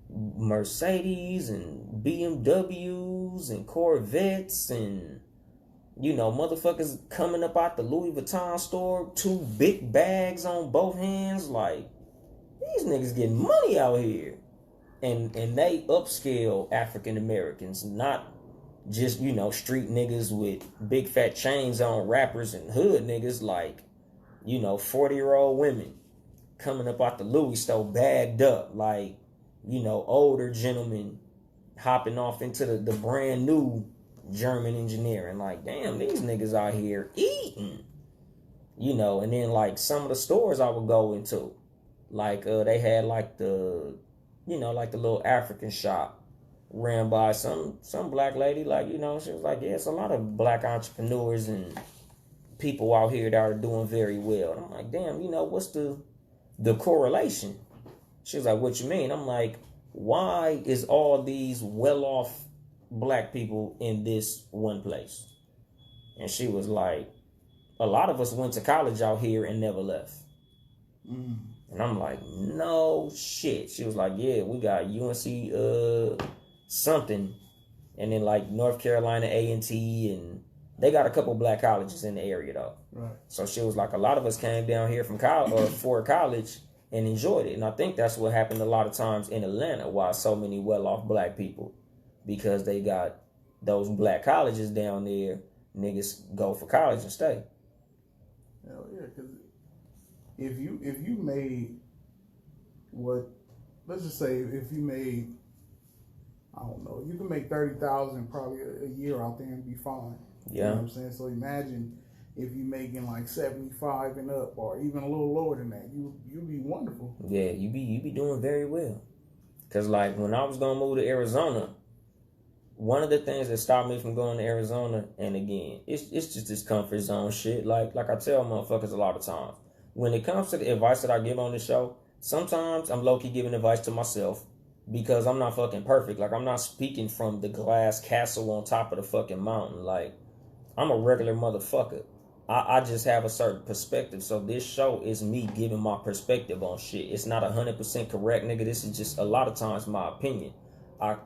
Mercedes and BMWs and Corvettes and, motherfuckers coming up out the Louis Vuitton store, 2 big bags on both hands. Like, these niggas getting money out here. And they upscale African Americans, not just, street niggas with big fat chains on, rappers and hood niggas, like, 40-year-old women coming up out the Louis store bagged up, like, older gentlemen hopping off into the brand new German engineering. Like, damn, these niggas out here eating. And then like some of the stores I would go into, like they had like the, like the little African shop ran by some black lady. Like, she was like, yeah, it's a lot of black entrepreneurs and people out here that are doing very well. And I'm like, damn, what's the correlation? She was like, what you mean? I'm like, why is all these well-off black people in this one place? And she was like, a lot of us went to college out here and never left. And I'm like, no shit. She was like, yeah, we got UNC something, and then like North Carolina A&T, and they got a couple black colleges in the area though. Right. So she was like, a lot of us came down here from college or for college and enjoyed it. And I think that's what happened a lot of times in Atlanta, why so many well-off black people, because they got those black colleges down there. Niggas go for college and stay. Hell yeah, because if you made what, let's just say if you made, I don't know, you can make 30,000 probably a year out there and be fine. Yeah. You know what I'm saying? So imagine if you making like 75 and up, or even a little lower than that, you'd be wonderful. Yeah, you be doing very well. Cause like when I was gonna move to Arizona, one of the things that stopped me from going to Arizona, and again, it's just this comfort zone shit. Like I tell motherfuckers a lot of times, when it comes to the advice that I give on the show, sometimes I'm low-key giving advice to myself because I'm not fucking perfect. Like, I'm not speaking from the glass castle on top of the fucking mountain. Like, I'm a regular motherfucker. I just have a certain perspective. So this show is me giving my perspective on shit. It's not 100% correct, nigga. This is just a lot of times my opinion.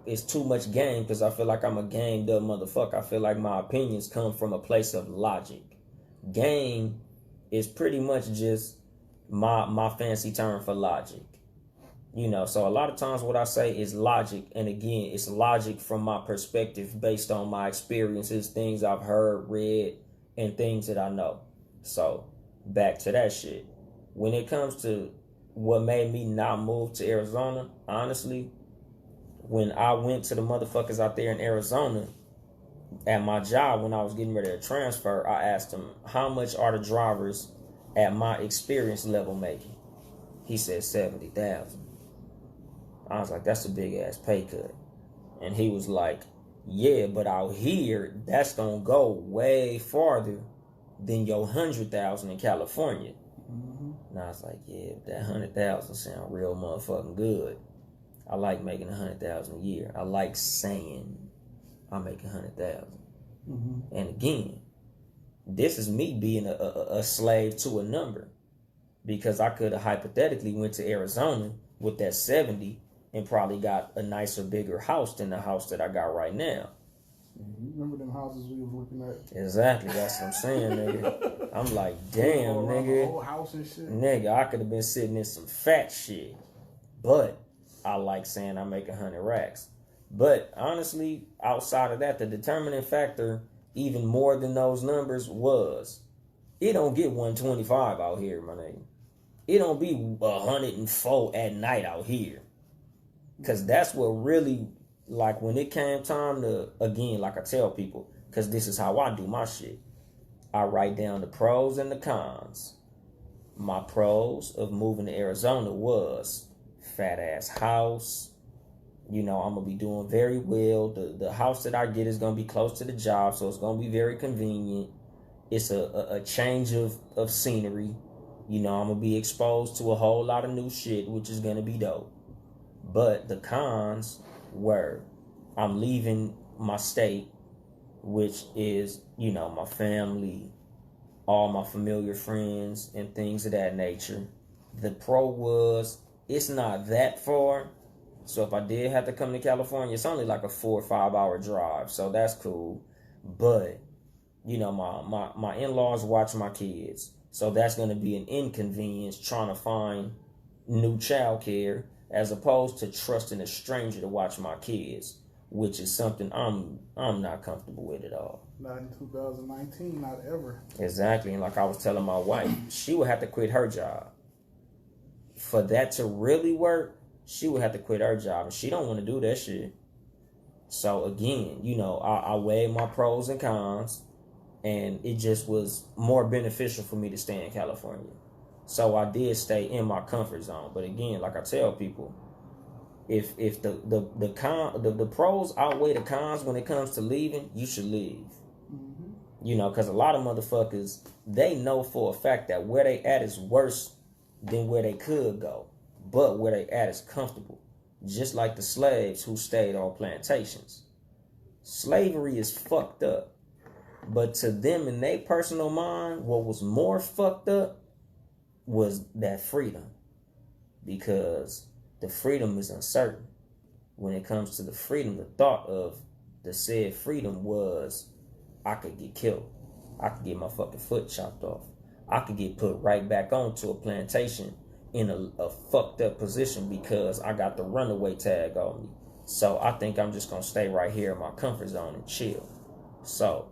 It's too much game because I feel like I'm a gamed up motherfucker. I feel like my opinions come from a place of logic. Game is pretty much just my fancy term for logic. So a lot of times what I say is logic. And again, it's logic from my perspective based on my experiences, things I've heard, read, and things that I know. So back to that shit. When it comes to what made me not move to Arizona, honestly, when I went to the motherfuckers out there in Arizona at my job, when I was getting ready to transfer, I asked him, how much are the drivers at my experience level making? He said 70,000. I was like, that's a big ass pay cut. And he was like, yeah, but out here, that's gonna go way farther than your 100,000 in California. And I was like, yeah, that 100,000 sound real motherfucking good. I like making 100,000 a year. I like saying I make 100,000. Mm-hmm. And again, this is me being a slave to a number, because I could have hypothetically went to Arizona with that 70 and probably got a nicer, bigger house than the house that I got right now. You remember them houses we was looking at? Exactly, that's what I'm saying, nigga. I'm like, damn, nigga. Whole house and shit. Nigga, I could have been sitting in some fat shit. But I like saying I make 100 racks. But honestly, outside of that, the determining factor, even more than those numbers, was it don't get 125 out here, my nigga. It don't be 104 at night out here. Because that's what really, like, when it came time to, again, like I tell people, because this is how I do my shit. I write down the pros and the cons. My pros of moving to Arizona was fat ass house. You know, I'm going to be doing very well. The house that I get is going to be close to the job, so it's going to be very convenient. It's a change of scenery. You know, I'm going to be exposed to a whole lot of new shit, which is going to be dope. But the cons were I'm leaving my state, which is, you know, my family, all my familiar friends, and things of that nature. The pro was it's not that far. So if I did have to come to California, it's only like a 4 or 5 hour drive. So that's cool. But, you know, my in-laws watch my kids. So that's going to be an inconvenience trying to find new childcare, as opposed to trusting a stranger to watch my kids, which is something I'm not comfortable with at all. Not in 2019, not ever. Exactly. And like I was telling my wife, she would have to quit her job. For that to really work, she would have to quit her job, and she don't want to do that shit. So again, you know, I weighed my pros and cons, and it just was more beneficial for me to stay in California. So I did stay in my comfort zone. But again, like I tell people, if the pros outweigh the cons when it comes to leaving, you should leave. Mm-hmm. You know, because a lot of motherfuckers, they know for a fact that where they at is worse than where they could go. But where they at is comfortable. Just like the slaves who stayed on plantations. Slavery is fucked up. But to them, in their personal mind, what was more fucked up was that freedom. Because the freedom is uncertain. When it comes to the freedom, the thought of the said freedom was, I could get killed. I could get my fucking foot chopped off. I could get put right back onto a plantation in a fucked up position because I got the runaway tag on me. So I think I'm just going to stay right here in my comfort zone and chill. So,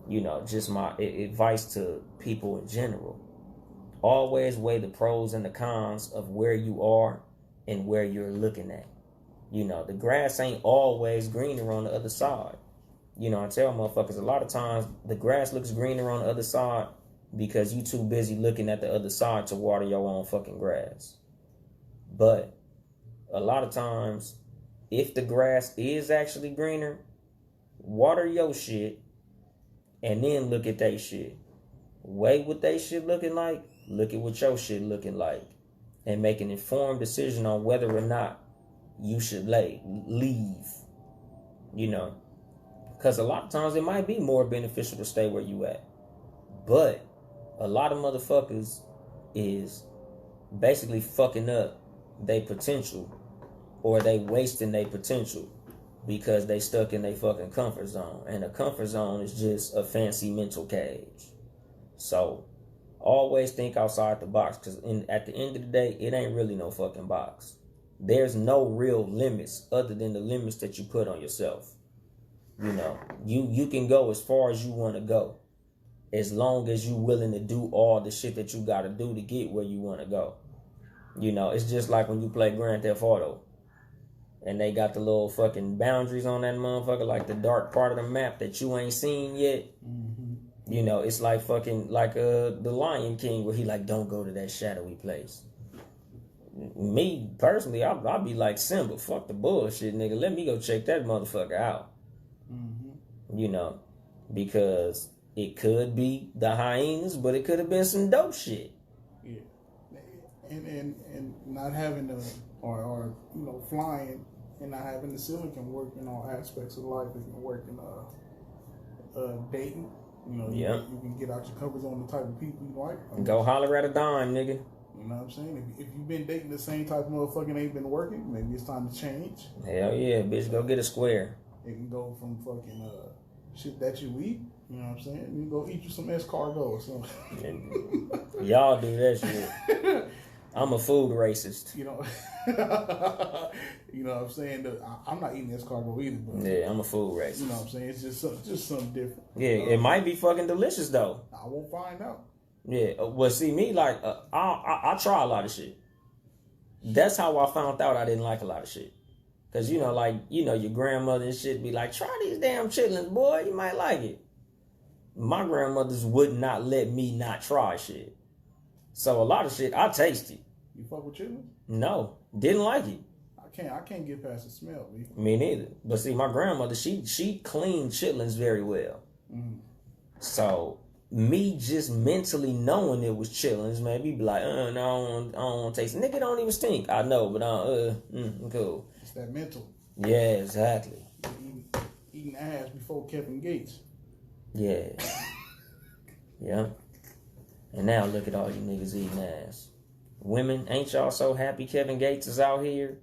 you know, just my advice to people in general. Always weigh the pros and the cons of where you are and where you're looking at. You know, the grass ain't always greener on the other side. You know, I tell motherfuckers a lot of times the grass looks greener on the other side because you too busy looking at the other side to water your own fucking grass. But a lot of times, if the grass is actually greener, water your shit and then look at they shit. Weigh what they shit looking like, look at what your shit looking like, and make an informed decision on whether or not you should leave. You know, because a lot of times it might be more beneficial to stay where you at. But a lot of motherfuckers is basically fucking up their potential, or they wasting their potential because they stuck in their fucking comfort zone. And a comfort zone is just a fancy mental cage. So always think outside the box, because at the end of the day, it ain't really no fucking box. There's no real limits other than the limits that you put on yourself. You know, you can go as far as you want to go, as long as you willing to do all the shit that you got to do to get where you want to go. You know, it's just like when you play Grand Theft Auto and they got the little fucking boundaries on that motherfucker, like the dark part of the map that you ain't seen yet. Mm-hmm. You know, it's like fucking like the Lion King, where he like, don't go to that shadowy place. Me personally, I'll be like, Simba, fuck the bullshit, nigga. Let me go check that motherfucker out. Mm-hmm. You know, because it could be the hyenas, but it could have been some dope shit. Yeah. and not having to or flying and not having the ceiling can work in all aspects of life. It can work in dating. You can get out your comfort zone, the type of people you like. Go holler at a dime, nigga. You know what I'm saying? If you've been dating the same type of motherfucker and ain't been working, maybe it's time to change. Hell yeah, bitch, go get a square. It can go from fucking shit that you eat. You know what I'm saying? You can go eat you some escargot or something. Y'all do that shit. I'm a food racist. You know what I'm saying? I'm not eating escargot either. But, yeah, I'm a food racist. You know what I'm saying? It's just something different. Yeah, it might be fucking delicious though. I won't find out. Yeah, well, see me like I try a lot of shit. That's how I found out I didn't like a lot of shit. Cause your grandmother and shit be like, try these damn chitlins, boy, you might like it. My grandmothers would not let me not try shit. So a lot of shit I tasted. You fuck with chitlins? No, didn't like it. I can't get past the smell. Me neither. But see, my grandmother, she cleaned chitlins very well. Mm. So me just mentally knowing it was chitlins, man, be like, no, I don't want to taste it. Nigga don't even stink. I know, but cool. It's that mental. Yeah, exactly. Eating ass before Kevin Gates. Yeah. Yeah. And now look at all you niggas eating ass. Women, ain't y'all so happy Kevin Gates is out here?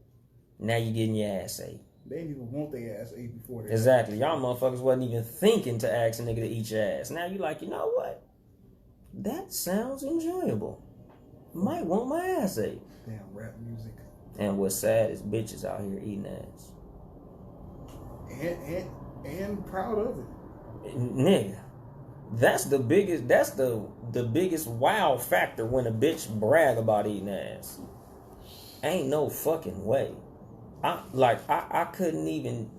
Now you getting your ass ate. They didn't even want their ass ate before that. Exactly. Y'all motherfuckers wasn't even thinking to ask a nigga to eat your ass. Now you like, you know what? That sounds enjoyable. Might want my ass ate. Damn rap music. And what's sad is bitches out here eating ass. And proud of it. Nigga. That's the biggest wow factor when a bitch brag about eating ass. Ain't no fucking way. I couldn't even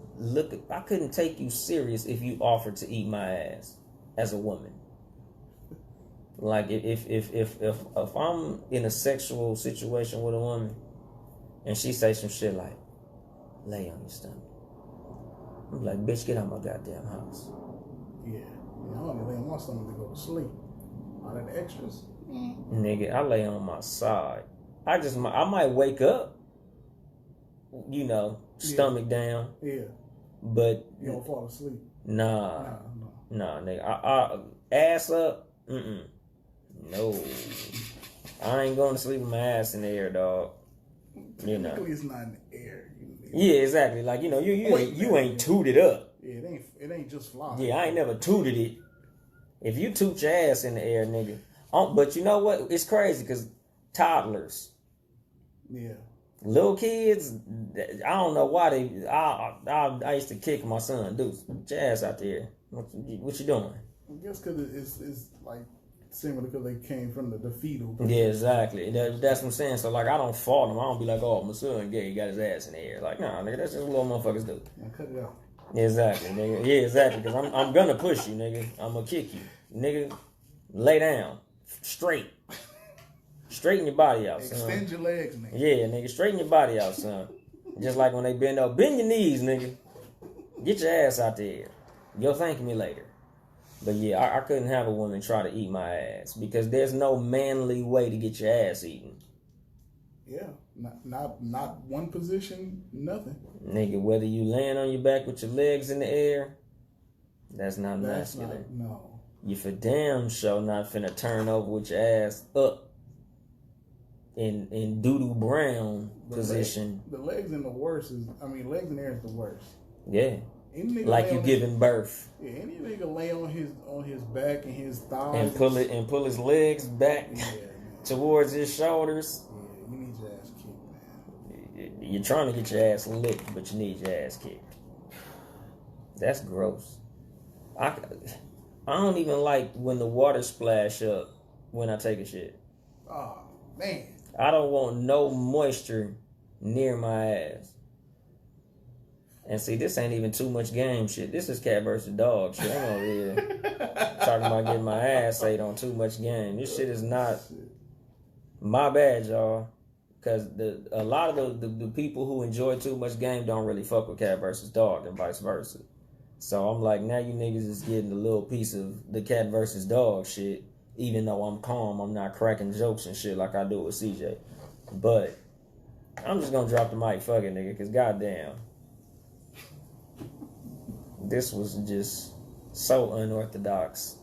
I couldn't take you serious if you offered to eat my ass as a woman. Like if I'm in a sexual situation with a woman and she say some shit like, lay on your stomach, I'm like, bitch, get out of my goddamn house. Yeah. I only lay on my stomach to go to sleep. All that extras. Nigga, I lay on my side. I might wake up, stomach down. Yeah. But you don't fall asleep. Nah, nigga. I ass up. No. I ain't going to sleep with my ass in the air, dog. Technically, it's not in the air. Yeah, exactly. Like, you ain't tooted up. Yeah, it ain't just flying. Yeah, I ain't never tooted it. If you toot your ass in the air, nigga. But you know what? It's crazy because toddlers. Yeah. Little kids, I don't know why I used to kick my son. Dude, get your ass out there. What you doing? I guess because it's like similar because they came from the fetal. Yeah, exactly. That's what I'm saying. So, like, I don't fault him. I don't be like, oh, my son gay, he got his ass in the air. Like, nah, nigga, that's just what little motherfuckers do. Yeah, cut it out. Exactly, nigga. Yeah, exactly. Because I'm gonna push you, nigga. I'm gonna kick you, nigga. Lay down, straight. Straighten your body out, son. Extend your legs, nigga. Yeah, nigga. Straighten your body out, son. Just like when they bend up, bend your knees, nigga. Get your ass out there. You'll thank me later. But yeah, I couldn't have a woman try to eat my ass because there's no manly way to get your ass eaten. Yeah, not one position, nothing. Nigga, whether you laying on your back with your legs in the air, that's not masculine. No. You for damn sure not finna turn over with your ass up in doo-doo brown position. The legs in the worst legs in the air is the worst. Yeah. Like you giving birth. Yeah, any nigga lay on his back and his thighs and pull his legs back towards his shoulders. Yeah, you need your ass kicked, man. You're trying to get your ass licked, but you need your ass kicked. That's gross. I don't even like when the water splash up when I take a shit. Oh man. I don't want no moisture near my ass. And see, this ain't even too much game shit. This is cat versus dog shit. I'm over here talking about getting my ass ate on too much game. This shit is not my bad, y'all. Because a lot of the people who enjoy too much game don't really fuck with cat versus dog and vice versa. So I'm like, now you niggas is getting a little piece of the cat versus dog shit. Even though I'm calm, I'm not cracking jokes and shit like I do with CJ. But I'm just gonna drop the mic, fuck it, nigga, because goddamn, this was just so unorthodox.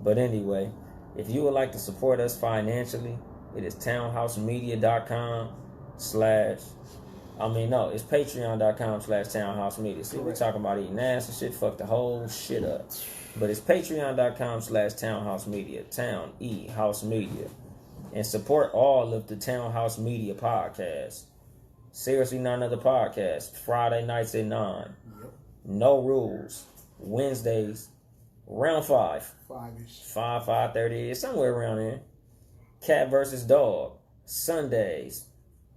But anyway, if you would like to support us financially, it is townhousemedia.com/ it's patreon.com/townhousemedia. See, we're talking about eating ass and shit, fuck the whole shit up. But it's patreon.com/townhousemedia, Town E House Media. And support all of the Townhouse Media podcasts. Seriously, Not Another Podcast, Friday nights at 9. Yep. No Rules, Wednesdays, round 5. 5-ish. 5:30, somewhere around there. Cat versus Dog, Sundays,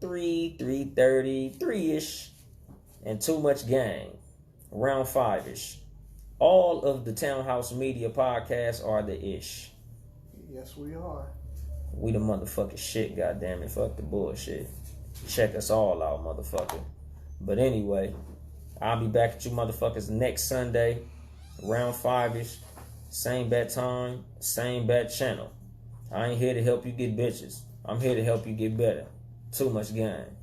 3:30, 3-ish. And Too Much Gang, round 5-ish. All of the Townhouse Media podcasts are the ish. Yes, we are. We the motherfucking shit, goddammit. Fuck the bullshit. Check us all out, motherfucker. But anyway, I'll be back at you motherfuckers next Sunday, round 5-ish. Same bat time, same bat channel. I ain't here to help you get bitches. I'm here to help you get better. Too Much Gang.